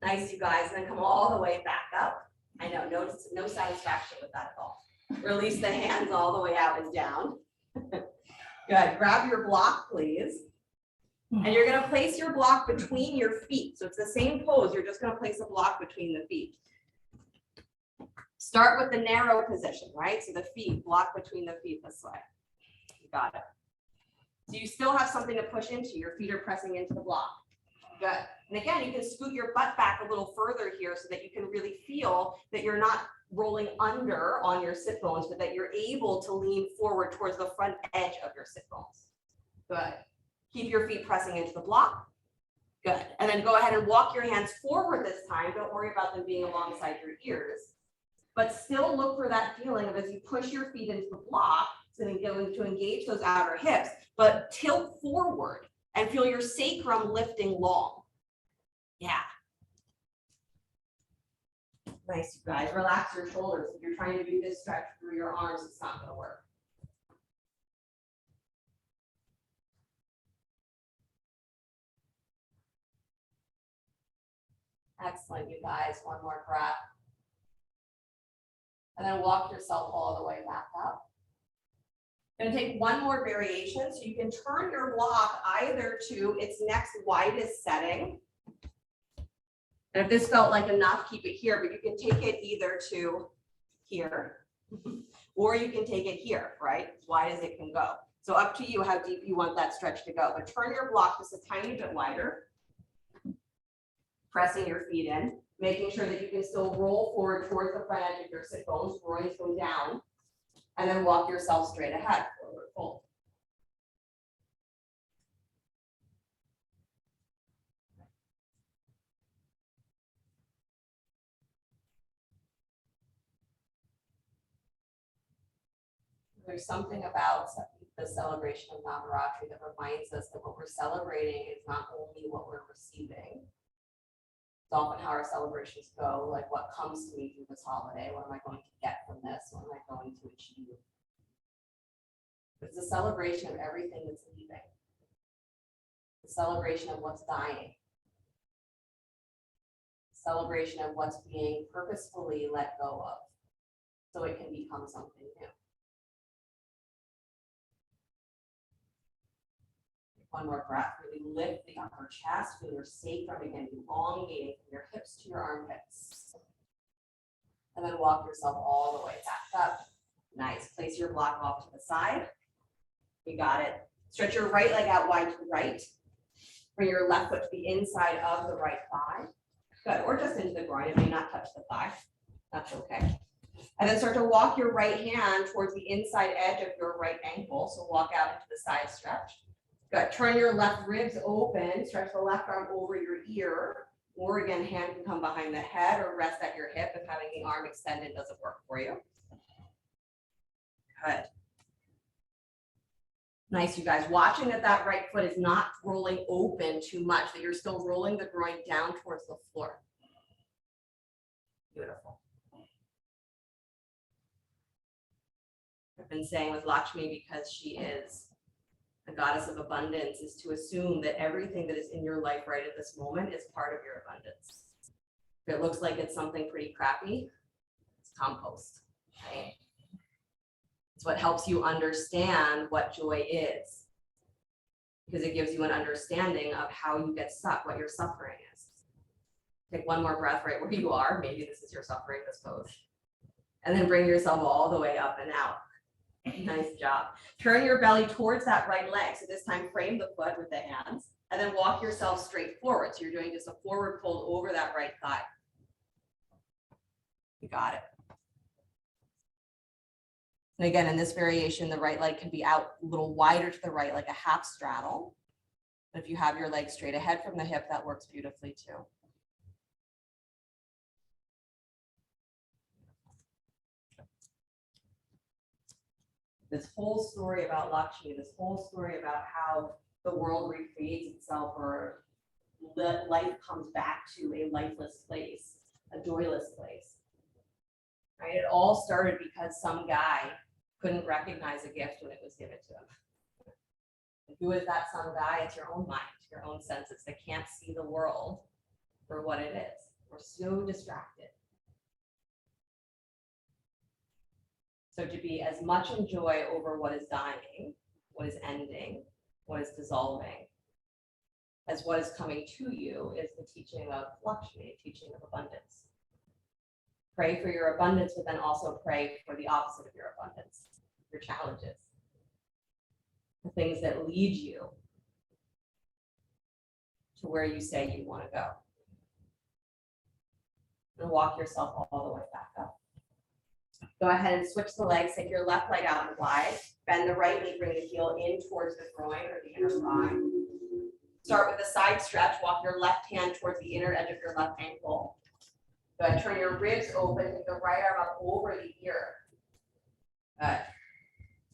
Nice, you guys. And then come all the way back up. I know, no satisfaction with that at all. Release the hands all the way out and down. Good. Grab your block, please. And you're going to place your block between your feet. So it's the same pose. You're just going to place a block between the feet. Start with the narrow position, right? So the feet, block between the feet this way. You got it. So you still have something to push into. Your feet are pressing into the block. Good. And again, you can scoot your butt back a little further here so that you can really feel that you're not rolling under on your sit bones, but that you're able to lean forward towards the front edge of your sit bones. Good. Keep your feet pressing into the block. Good. And then go ahead and walk your hands forward this time. Don't worry about them being alongside your ears, but still look for that feeling of as you push your feet into the block, so then going to engage those outer hips, but tilt forward and feel your sacrum lifting long. Yeah. Nice, you guys. Relax your shoulders. If you're trying to do this stretch through your arms, it's not going to work. Excellent, you guys. One more breath. And then walk yourself all the way back up. Going to take one more variation. So you can turn your block either to its next widest setting, And if this felt like enough, keep it here, but you can take it either to here, or you can take it here, right? As wide as it can go. So up to you how deep you want that stretch to go, but turn your block just a tiny bit wider, pressing your feet in, making sure that you can still roll forward towards the front edge of your sit bones, groins go down, and then walk yourself straight ahead, forward fold. There's something about the celebration of Navaratri that reminds us that what we're celebrating is not only what we're receiving. It's often how our celebrations go, like what comes to me through this holiday, what am I going to get from this, what am I going to achieve? It's a celebration of everything that's leaving. The celebration of what's dying. Celebration of what's being purposefully let go of, so it can become something new. One more breath, really lift the upper chest, feel your sacrum again, elongating from your hips to your armpits. And then walk yourself all the way back up. Nice, place your block off to the side. You got it. Stretch your right leg out wide to the right. Bring your left foot to the inside of the right thigh. Good, or just into the groin, it may not touch the thigh. That's okay. And then start to walk your right hand towards the inside edge of your right ankle. So walk out into the side stretch. Good. Turn your left ribs open, stretch the left arm over your ear, or again, hand can come behind the head or rest at your hip if having the arm extended doesn't work for you. Good. Nice, you guys. Watching that that right foot is not rolling open too much, that you're still rolling the groin down towards the floor. Beautiful. I've been saying with Lakshmi, because she is the goddess of abundance, is to assume that everything that is in your life right at this moment is part of your abundance. If it looks like it's something pretty crappy, it's compost, right? It's what helps you understand what joy is, because it gives you an understanding of how you get stuck, what your suffering is. Take one more breath right where you are. Maybe this is your suffering, this pose. And then bring yourself all the way up and out. Nice job. Turn your belly towards that right leg. So this time frame the foot with the hands and then walk yourself straight forward. So you're doing just a forward fold over that right thigh. You got it. And again, in this variation, the right leg can be out a little wider to the right, like a half straddle. But if you have your leg straight ahead from the hip, that works beautifully too. This whole story about Lakshmi, this whole story about how the world recreates itself, or life comes back to a lifeless place, a joyless place, right? It all started because some guy couldn't recognize a gift when it was given to him. And who is that some guy? It's your own mind, your own senses that can't see the world for what it is. We're so distracted. So to be as much in joy over what is dying, what is ending, what is dissolving, as what is coming to you is the teaching of Lakshmi, teaching of abundance. Pray for your abundance, but then also pray for the opposite of your abundance, your challenges, the things that lead you to where you say you want to go. And walk yourself all the way back up. Go ahead and switch the legs. Take your left leg out and wide. Bend the right knee, bring the heel in towards the groin or the inner thigh. Start with a side stretch. Walk your left hand towards the inner edge of your left ankle. Go ahead, turn your ribs open. Take the right arm up over the ear. Good.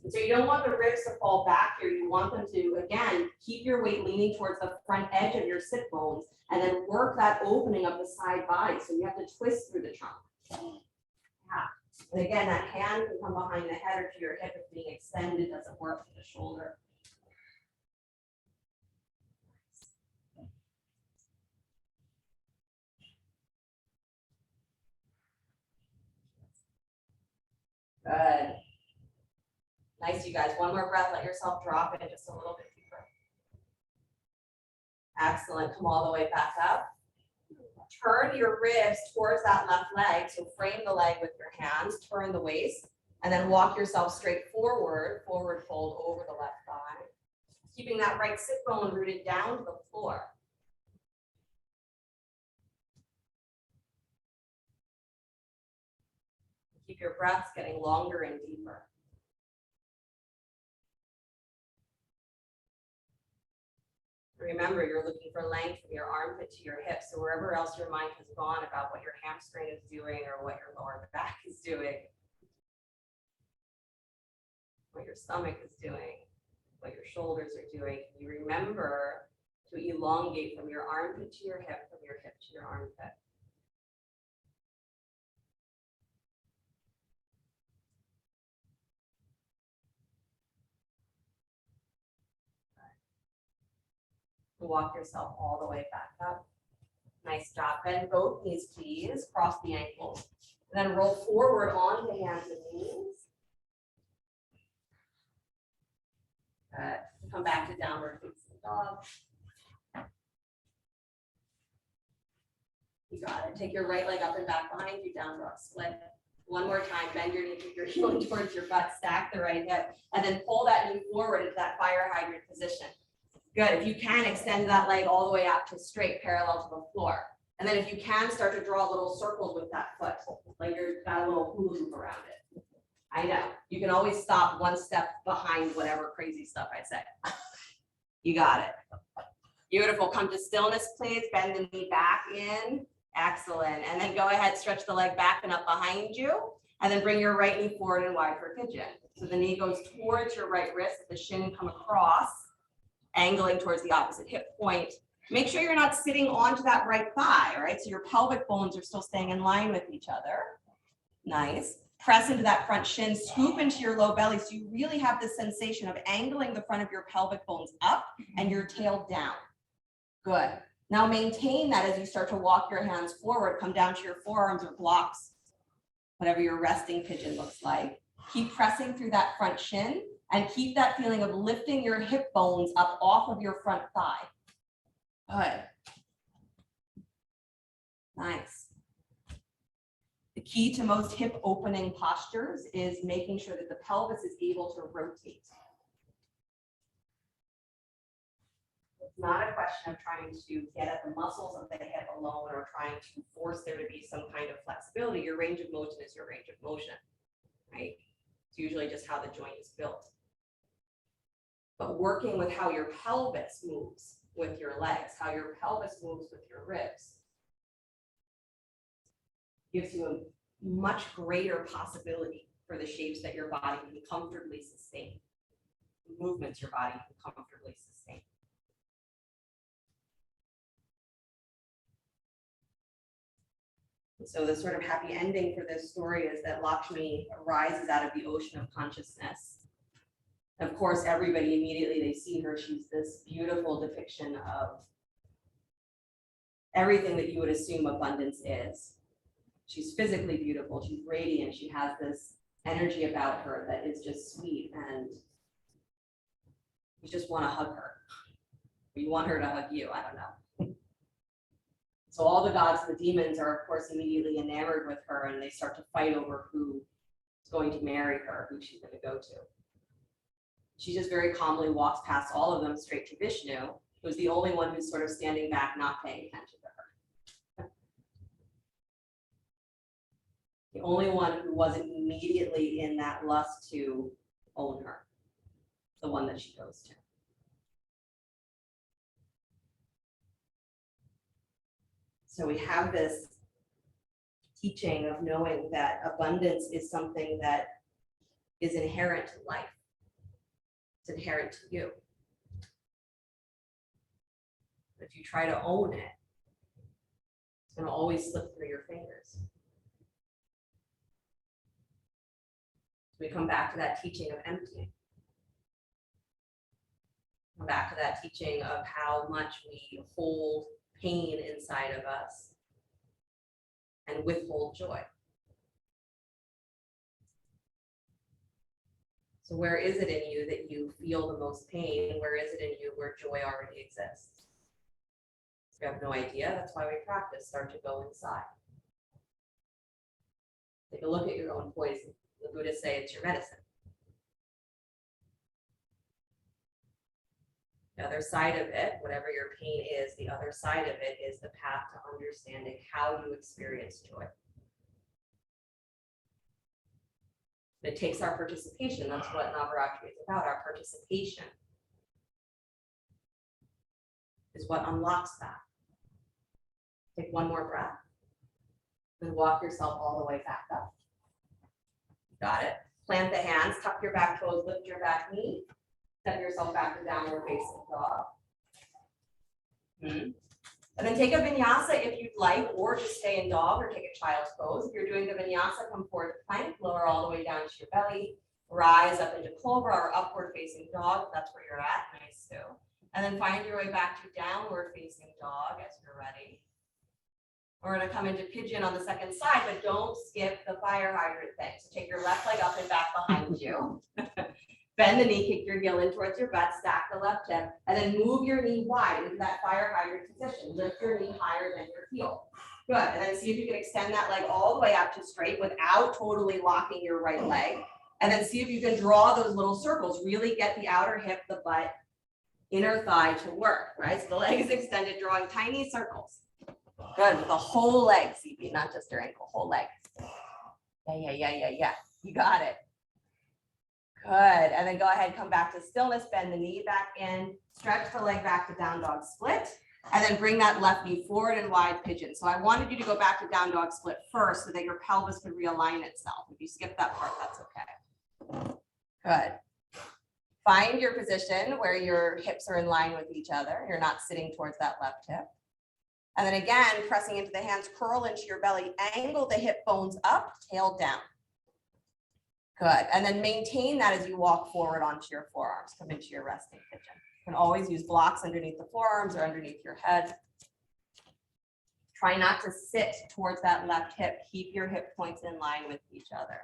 And so you don't want the ribs to fall back here. You want them to, again, keep your weight leaning towards the front edge of your sit bones and then work that opening of the side body. So you have to twist through the trunk. Yeah. And again, that hand can come behind the head or to your hip if being extended doesn't work to the shoulder. Good. Nice, you guys. One more breath. Let yourself drop in just a little bit deeper. Excellent. Come all the way back up. turn your ribs towards that left leg. So frame the leg with your hands, turn the waist, and then walk yourself straight forward, forward fold over the left thigh. Keeping that right sit bone rooted down to the floor. Keep your breaths getting longer and deeper. Remember, you're looking for length from your armpit to your hip. So wherever else your mind has gone about what your hamstring is doing or what your lower back is doing, what your stomach is doing, what your shoulders are doing, you remember to elongate from your armpit to your hip, from your hip to your armpit. Walk yourself all the way back up. Nice job. Bend both knees, please. Cross the ankles. And then roll forward onto hands and knees. Good. Come back to downward facing dog. You got it. Take your right leg up and back behind you, down dog split. One more time, bend your knee, keep your heel towards your butt, stack the right hip, and then pull that knee forward into that fire hydrant position. Good. If you can, extend that leg all the way up to straight, parallel to the floor. And then if you can, start to draw little circles with that foot, like you've got a little hula hoop around it. I know. You can always stop one step behind whatever crazy stuff I say. You got it. Beautiful. Come to stillness, please. Bend the knee back in. Excellent. And then go ahead, stretch the leg back and up behind you. And then bring your right knee forward and wide for pigeon. So the knee goes towards your right wrist, the shin come across, angling towards the opposite hip point. Make sure you're not sitting onto that right thigh, right? So your pelvic bones are still staying in line with each other. Nice. Press into that front shin, scoop into your low belly. So you really have this sensation of angling the front of your pelvic bones up and your tail down. Good. Now maintain that as you start to walk your hands forward, come down to your forearms or blocks, whatever your resting pigeon looks like. Keep pressing through that front shin and keep that feeling of lifting your hip bones up off of your front thigh. Good. Nice. The key to most hip opening postures is making sure that the pelvis is able to rotate. It's not a question of trying to get at the muscles of the hip alone or trying to force there to be some kind of flexibility. Your range of motion is your range of motion, right? It's usually just how the joint is built. But working with how your pelvis moves with your legs, how your pelvis moves with your ribs, gives you a much greater possibility for the shapes that your body can comfortably sustain, the movements your body can comfortably sustain. So the sort of happy ending for this story is that Lakshmi rises out of the ocean of consciousness. Of course, everybody immediately, they see her, she's this beautiful depiction of everything that you would assume abundance is. She's physically beautiful, she's radiant, she has this energy about her that is just sweet, and you just want to hug her. Or you want her to hug you, I don't know. So all the gods and the demons are, of course, immediately enamored with her, and they start to fight over who is going to marry her, who she's going to go to. She just very calmly walks past all of them straight to Vishnu, who's the only one who's sort of standing back, not paying attention to her. The only one who wasn't immediately in that lust to own her, the one that she goes to. So we have this teaching of knowing that abundance is something that is inherent to life. It's inherent to you. If you try to own it, it's going to always slip through your fingers. We come back to that teaching of emptying. Come back to that teaching of how much we hold pain inside of us and withhold joy. So where is it in you that you feel the most pain? And where is it in you where joy already exists? If you have no idea, that's why we practice. Start to go inside. Take a look at your own poison. The Buddhists say it's your medicine. The other side of it, whatever your pain is, the other side of it is the path to understanding how you experience joy. It takes our participation. That's what Navaratri is about. Our participation is what unlocks that. Take one more breath and walk yourself all the way back up. Got it? Plant the hands, tuck your back toes, lift your back knee, step yourself back to downward facing dog. And then take a vinyasa if you'd like, or just stay in dog or take a child's pose. If you're doing the vinyasa, come forward to plank, lower all the way down to your belly, rise up into cobra or upward facing dog. That's where you're at. Nice too. And then find your way back to downward facing dog as you're ready. We're going to come into pigeon on the second side, but don't skip the fire hydrant thing. So take your left leg up and back behind you. Bend the knee, kick your heel in towards your butt, stack the left hip, and then move your knee wide into that fire hydrant position. Lift your knee higher than your heel. Good. And then see if you can extend that leg all the way up to straight without totally locking your right leg. And then see if you can draw those little circles. Really get the outer hip, the butt, inner thigh to work, right? So the leg is extended, drawing tiny circles. Good, with the whole leg, CB, not just your ankle, whole leg. Yeah. You got it. Good, and then go ahead, come back to stillness, bend the knee back in, stretch the leg back to down dog split, and then bring that left knee forward and wide pigeon. So I wanted you to go back to down dog split first so that your pelvis could realign itself. If you skip that part, that's okay. Good. Find your position where your hips are in line with each other. You're not sitting towards that left hip. And then again, pressing into the hands, curl into your belly, angle the hip bones up, tail down. Good. And then maintain that as you walk forward onto your forearms. Come into your resting pigeon. You can always use blocks underneath the forearms or underneath your head. Try not to sit towards that left hip. Keep your hip points in line with each other.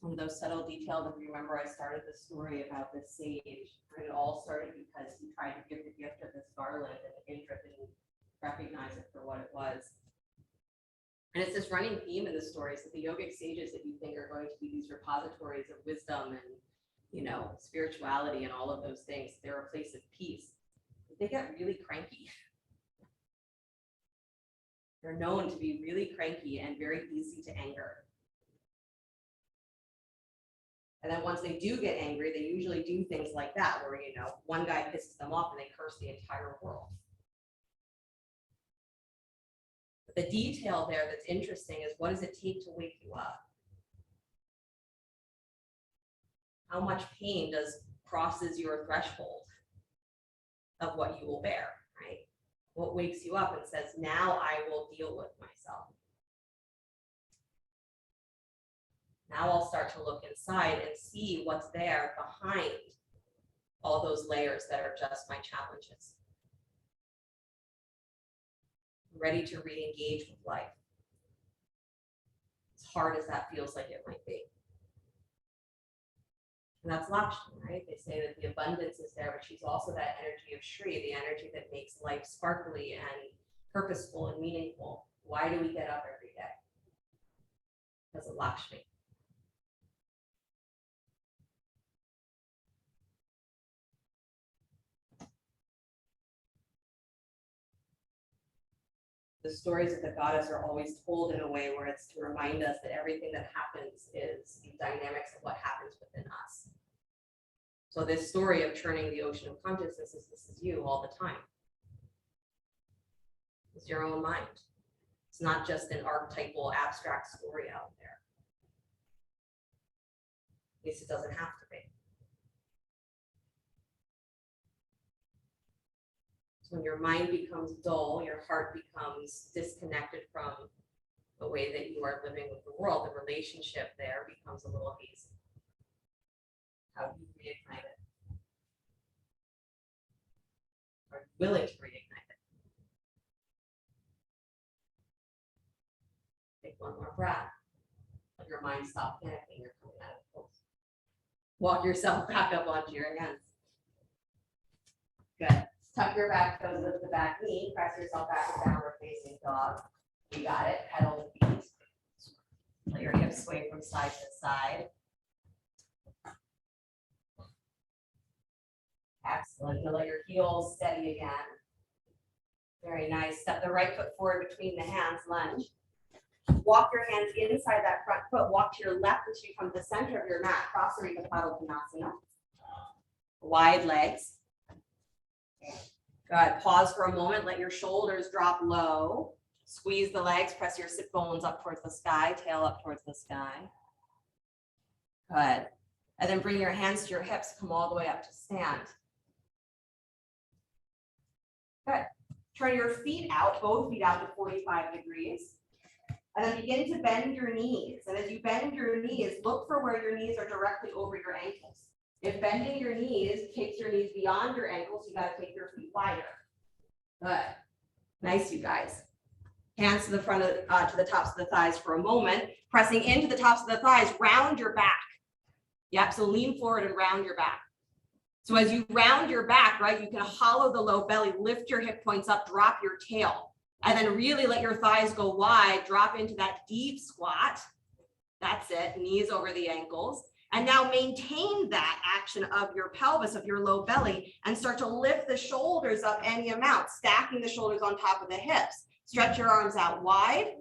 One of those subtle details, if you remember, I started the story about this sage. It all started because he tried to give the gift of this garland and Indra didn't recognize it for what it was. And it's this running theme in the stories that the yogic sages that you think are going to be these repositories of wisdom and, you know, spirituality and all of those things, they're a place of peace. They get really cranky. They're known to be really cranky and very easy to anger. And then once they do get angry, they usually do things like that, where, you know, one guy pisses them off and they curse the entire world. But the detail there that's interesting is, what does it take to wake you up? How much pain crosses your threshold of what you will bear, right? What wakes you up and says, now I will deal with myself. Now I'll start to look inside and see what's there behind all those layers that are just my challenges. I'm ready to re-engage with life, as hard as that feels like it might be. And that's Lakshmi, right? They say that the abundance is there, but she's also that energy of Shri, the energy that makes life sparkly and purposeful and meaningful. Why do we get up every day? Because of Lakshmi. The stories of the goddess are always told in a way where it's to remind us that everything that happens is the dynamics of what happens within us. So this story of churning the ocean of consciousness this is you all the time. It's your own mind. It's not just an archetypal abstract story out there. At least it doesn't have to be. When your mind becomes dull, your heart becomes disconnected from the way that you are living with the world, the relationship there becomes a little hazy. How do you reignite it? willing to reignite it. Take one more breath. Let your mind stop panicking. You're coming out of pose. Walk yourself back up onto your hands. Good. Tuck your back toes, lift the back knee, press yourself back to downward facing dog. You got it. Pedal the feet. Let your hips sway from side to side. Excellent. You'll let your heels steady again. Very nice. Step the right foot forward between the hands, lunge. Walk your hands inside that front foot. Walk to your left until you come to the center of your mat. Cross or Badakhanasana. Wide legs. Good. Pause for a moment. Let your shoulders drop low. Squeeze the legs. Press your sit bones up towards the sky. Tail up towards the sky. Good. And then bring your hands to your hips. Come all the way up to stand. Good. Turn your feet out, both feet out to 45 degrees. And then begin to bend your knees. And as you bend your knees, look for where your knees are directly over your ankles. If bending your knees takes your knees beyond your ankles, you got to take your feet wider. Good. Nice, you guys. Hands to the front of to the tops of the thighs for a moment. Pressing into the tops of the thighs, round your back. Yep, so lean forward and round your back. So as you round your back, right, you can hollow the low belly, lift your hip points up, drop your tail, and then really let your thighs go wide, drop into that deep squat. That's it, knees over the ankles. And now maintain that action of your pelvis, of your low belly, and start to lift the shoulders up any amount, stacking the shoulders on top of the hips. Stretch your arms out wide,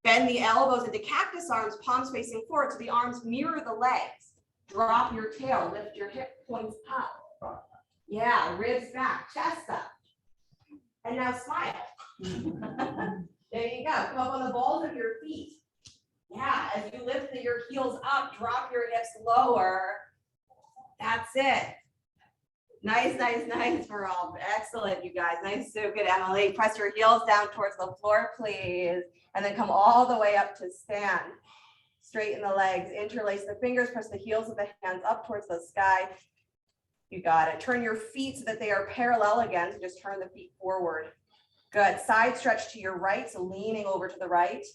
bend the elbows into cactus arms, palms facing forward so the arms mirror the legs. Drop your tail, lift your hip points up. Yeah, ribs back, chest up. And now smile. There you go. Come up on the balls of your feet. Yeah, as you lift your heels up, drop your hips lower. That's it. Nice, nice, nice, Veronica. Excellent, you guys. Nice, so good, Emily. Press your heels down towards the floor, please. And then come all the way up to stand. Straighten the legs, interlace the fingers, press the heels of the hands up towards the sky. You got it. Turn your feet so that they are parallel again. So just turn the feet forward. Good. Side stretch to your right, so leaning over to the right.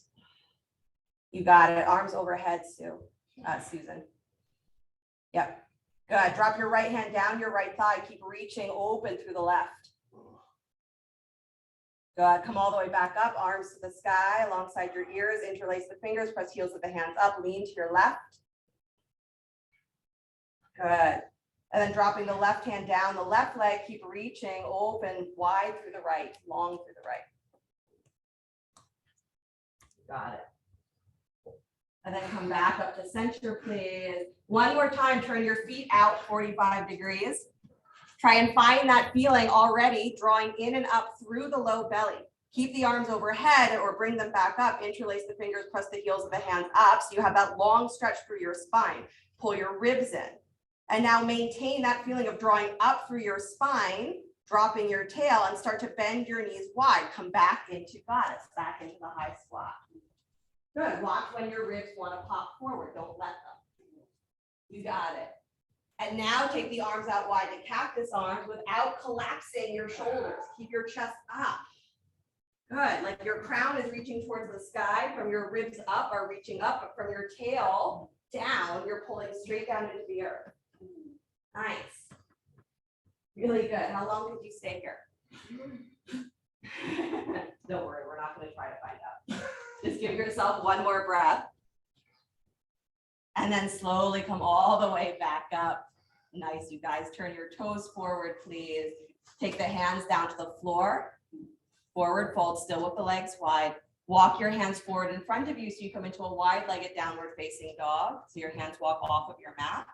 You got it. Arms overhead, Susan. Yep. Good. Drop your right hand down your right thigh. Keep reaching open through the left. Good. Come all the way back up. Arms to the sky alongside your ears. Interlace the fingers. Press heels of the hands up. Lean to your left. Good. And then dropping the left hand down the left leg. Keep reaching open wide through the right. Long through the right. Got it. And then come back up to center, please. One more time, turn your feet out 45 degrees. Try and find that feeling already, drawing in and up through the low belly. Keep the arms overhead or bring them back up. Interlace the fingers, press the heels of the hands up. So you have that long stretch through your spine. Pull your ribs in. And now maintain that feeling of drawing up through your spine, dropping your tail, and start to bend your knees wide. Come back into goddess, back into the high squat. Good. Watch when your ribs want to pop forward. Don't let them. You got it. And now take the arms out wide to cactus arms without collapsing your shoulders. Keep your chest up. Good. Like your crown is reaching towards the sky. From your ribs up are reaching up, but from your tail down, you're pulling straight down into the earth. Nice. Really good. How long did you stay here? Don't worry, we're not going to try to find out. Just give yourself one more breath. And then slowly come all the way back up. Nice, you guys. Turn your toes forward, please. Take the hands down to the floor. Forward fold, still with the legs wide. Walk your hands forward in front of you so you come into a wide-legged downward facing dog. So your hands walk off of your mat.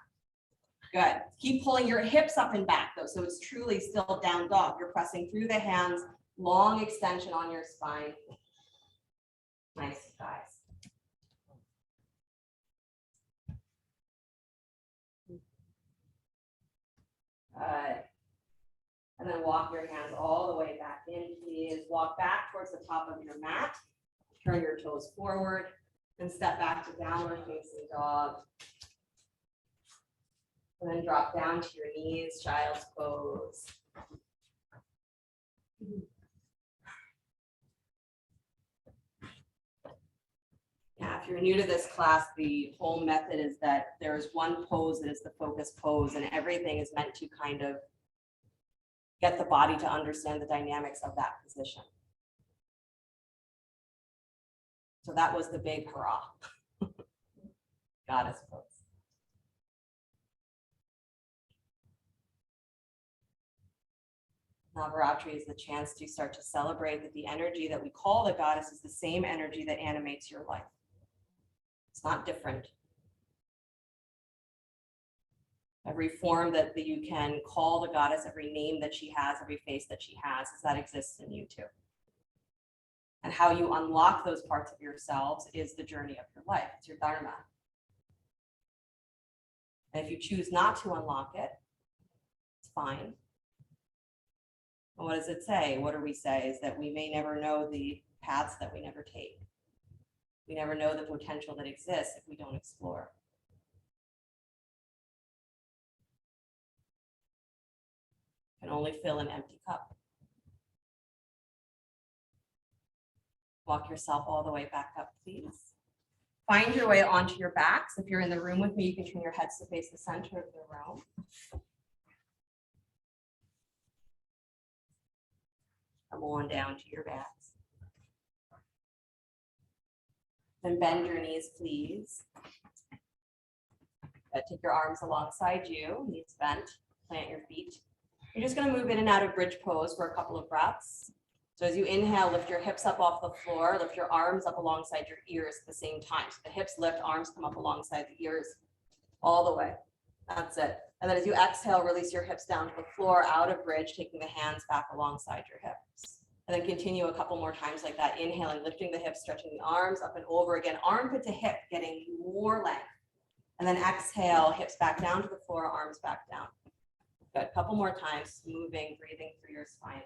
Good. Keep pulling your hips up and back though. So it's truly still down dog. You're pressing through the hands, long extension on your spine. Nice, guys. Good. And then walk your hands all the way back in, please. Walk back towards the top of your mat. Turn your toes forward and step back to downward facing dog. And then drop down to your knees, child's pose. Yeah, if you're new to this class, the whole method is that there is one pose that is the focus pose, and everything is meant to kind of get the body to understand the dynamics of that position. So that was the big hurrah. Goddess pose. Navaratri is the chance to start to celebrate that the energy that we call the goddess is the same energy that animates your life. It's not different. Every form that you can call the goddess, every name that she has, every face that she has, that exists in you too. And how you unlock those parts of yourselves is the journey of your life. It's your dharma. And if you choose not to unlock it, it's fine. And what does it say? What do we say? Is that we may never know the paths that we never take. We never know the potential that exists if we don't explore. You can only fill an empty cup. Walk yourself all the way back up, please. Find your way onto your backs. If you're in the room with me, you can turn your heads to face the center of the room. Come on down to your backs. Then bend your knees, please. Take your arms alongside you, knees bent, plant your feet. You're just going to move in and out of bridge pose for a couple of breaths. So as you inhale, lift your hips up off the floor, lift your arms up alongside your ears at the same time. So the hips lift, arms come up alongside the ears all the way. That's it. And then as you exhale, release your hips down to the floor, out of bridge, taking the hands back alongside your hips. And then continue a couple more times like that, inhaling, lifting the hips, stretching the arms up and over again, armpit to hip, getting more length. And then exhale, hips back down to the floor, arms back down. Good, a couple more times, moving, breathing through your spine.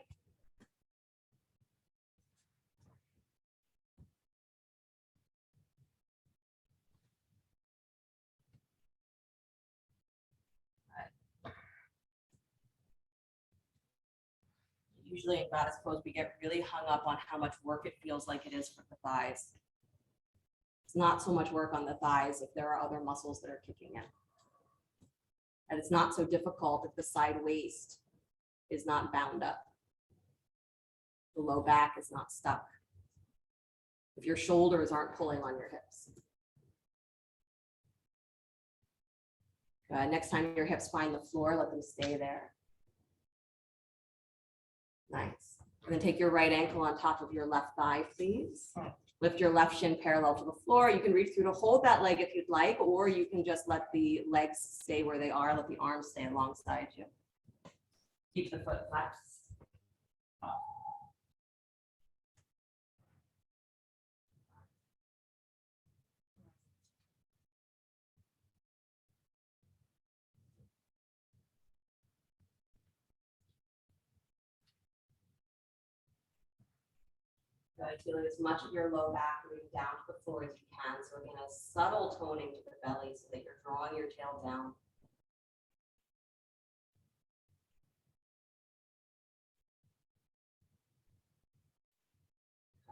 Usually in goddess pose, we get really hung up on how much work it feels like it is for the thighs. It's not so much work on the thighs if there are other muscles that are kicking in. And it's not so difficult if the side waist is not bound up. The low back is not stuck. If your shoulders aren't pulling on your hips. Next time your hips find the floor, let them stay there. Nice. And then take your right ankle on top of your left thigh, please. Lift your left shin parallel to the floor. You can reach through to hold that leg if you'd like, or you can just let the legs stay where they are. Let the arms stay alongside you. Keep the foot flexed. Feeling as much of your low back moving down to the floor as you can. So again, a subtle toning to the belly so that you're drawing your tail down.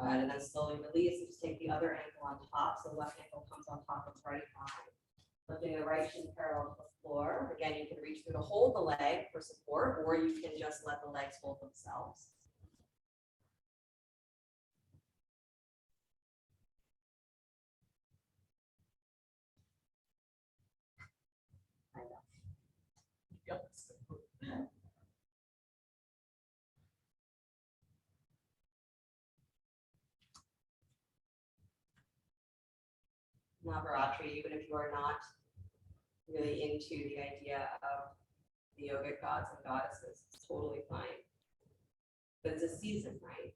Good, and then slowly release. Just take the other ankle on top. So the left ankle comes on top of right thigh. Lifting the right shin parallel to the floor. Again, you can reach through to hold the leg for support, or you can just let the legs hold themselves. Yep. Navaratri, even if you are not really into the idea of the yogic gods and goddesses, it's totally fine. But it's a season, right?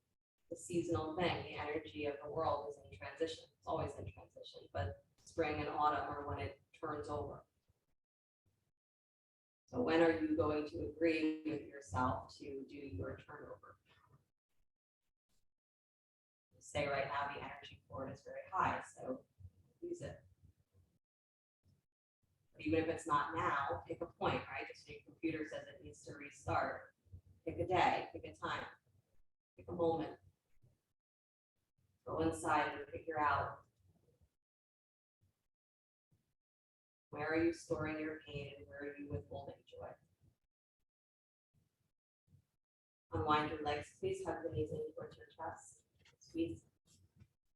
It's a seasonal thing. The energy of the world is in transition. It's always in transition, but spring and autumn are when it turns over. So when are you going to agree with yourself to do your turnover? Say right now the energy for it is very high, so use it. But even if it's not now, pick a point, right? Just your computer says it needs to restart. Pick a day, pick a time. a moment. Go inside and figure out, where are you storing your pain and where are you withholding joy? Unwind your legs, please. Hug the knees in towards your chest. Squeeze.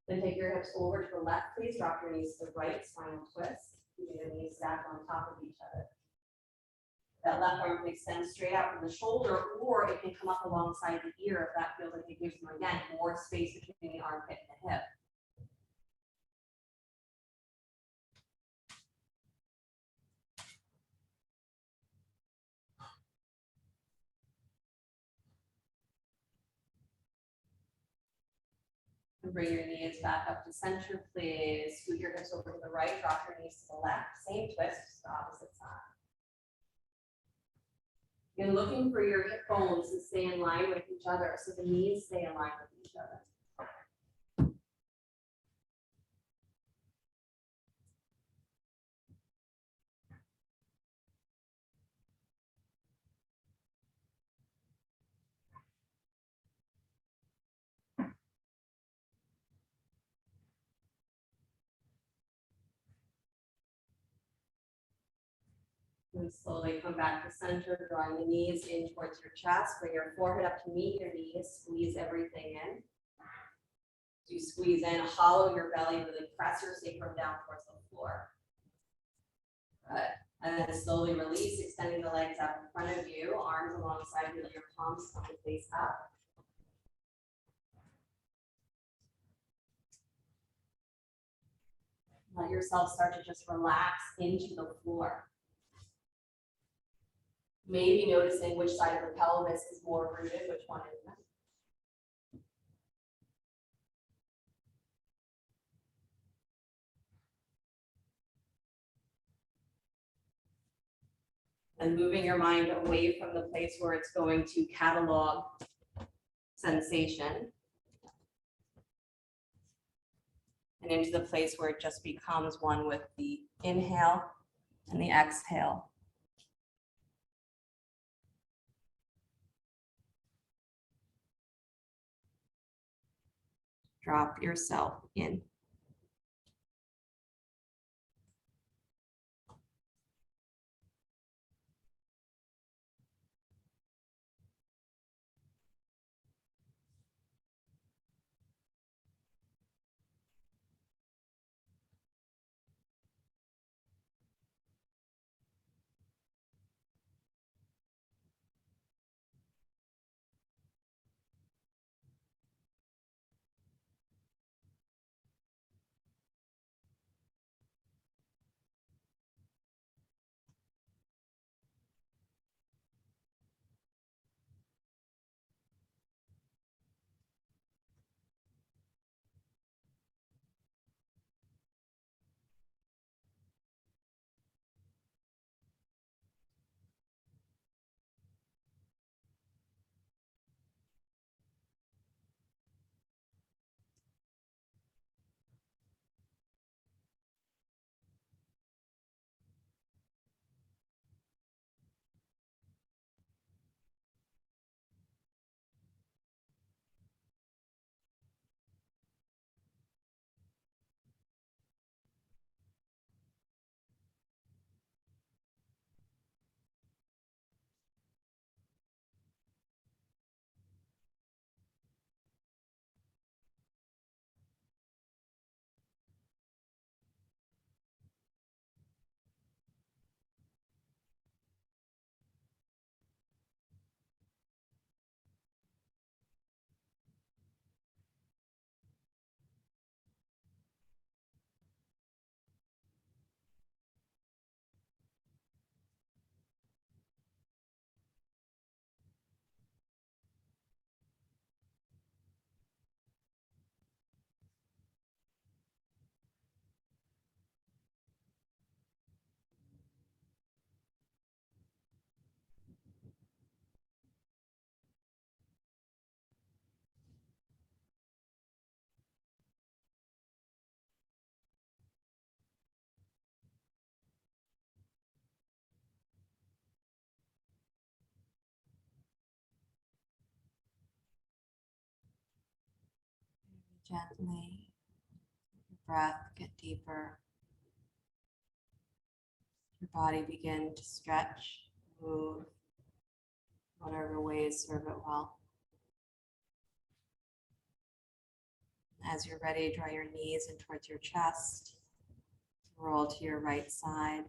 Then take your hips over to the left, please. Drop your knees to the right, spinal twist. Keeping the knees stacked on top of each other. That left arm can extend straight out from the shoulder, or it can come up alongside the ear if that feels like it gives you, again, more space between the armpit and the hip. And bring your knees back up to center, please. Scoot your hips over to the right, drop your knees to the left. Same twist, just the opposite side. You're looking for your hip bones to stay in line with each other, so the knees stay in line with each other. And slowly come back to center, drawing the knees in towards your chest. Bring your forehead up to meet your knees. Squeeze everything in. As you squeeze in, hollow your belly, really press your sacrum down towards the floor. Good. And then slowly release, extending the legs out in front of you, arms alongside you, let your palms come to face up. Let yourself start to just relax into the floor. Maybe noticing which side of the pelvis is more rooted, which one isn't. And moving your mind away from the place where it's going to catalog sensation and into the place where it just becomes one with the inhale and the exhale. Drop yourself in. gently. Your breath get deeper. Your body begin to stretch, move, whatever ways serve it well. As you're ready, draw your knees in towards your chest. Roll to your right side.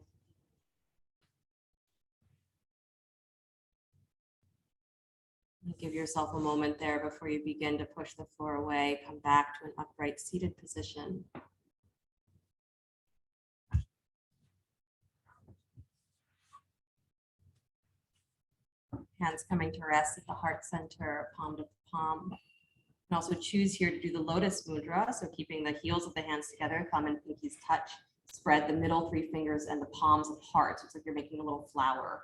Give yourself a moment there before you begin to push the floor away. Come back to an upright seated position. Hands coming to rest at the heart center, palm to palm. You can also choose here to do the Lotus Mudra. So keeping the heels of the hands together, thumb and pinkies touch. Spread the middle three fingers and the palms apart. So it's like you're making a little flower.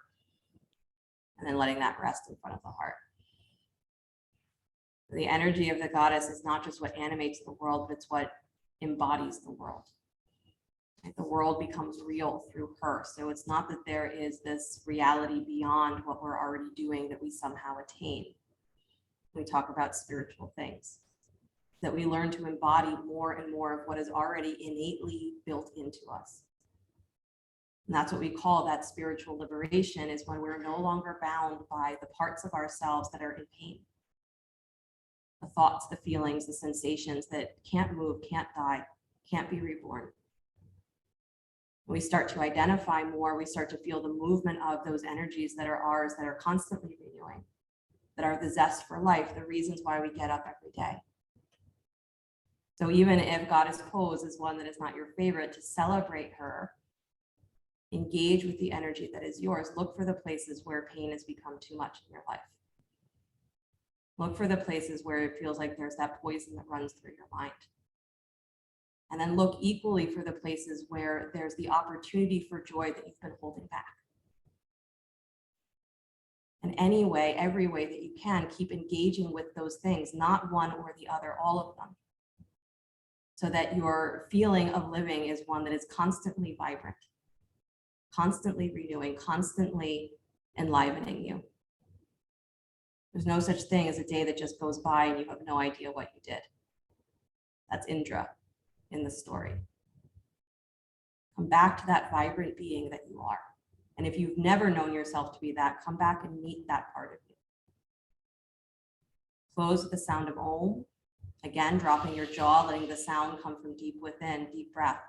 And then letting that rest in front of the heart. The energy of the goddess is not just what animates the world, but it's what embodies the world. Right? The world becomes real through her. So it's not that there is this reality beyond what we're already doing that we somehow attain. We talk about spiritual things, that we learn to embody more and more of what is already innately built into us. And that's what we call that spiritual liberation, is when we're no longer bound by the parts of ourselves that are in pain. The thoughts, the feelings, the sensations that can't move, can't die, can't be reborn. When we start to identify more, we start to feel the movement of those energies that are ours, that are constantly renewing, that are the zest for life, the reasons why we get up every day. So even if Goddess Pose is one that is not your favorite, to celebrate her, engage with the energy that is yours. Look for the places where pain has become too much in your life. Look for the places where it feels like there's that poison that runs through your mind. And then look equally for the places where there's the opportunity for joy that you've been holding back. And any way, every way that you can, keep engaging with those things, not one or the other, all of them. So that your feeling of living is one that is constantly vibrant, constantly renewing, constantly enlivening you. There's no such thing as a day that just goes by and you have no idea what you did. That's Indra in the story. Come back to that vibrant being that you are. And if you've never known yourself to be that, come back and meet that part of you. Close with the sound of Om. Again, dropping your jaw, letting the sound come from deep within, deep breath.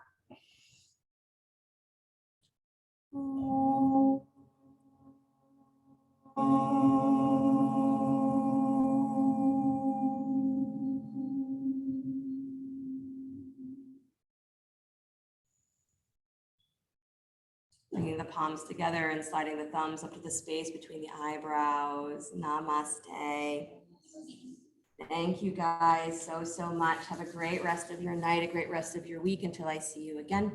Bringing the palms together and sliding the thumbs up to the space between the eyebrows. Namaste. Thank you guys so much. Have a great rest of your night, a great rest of your week until I see you again.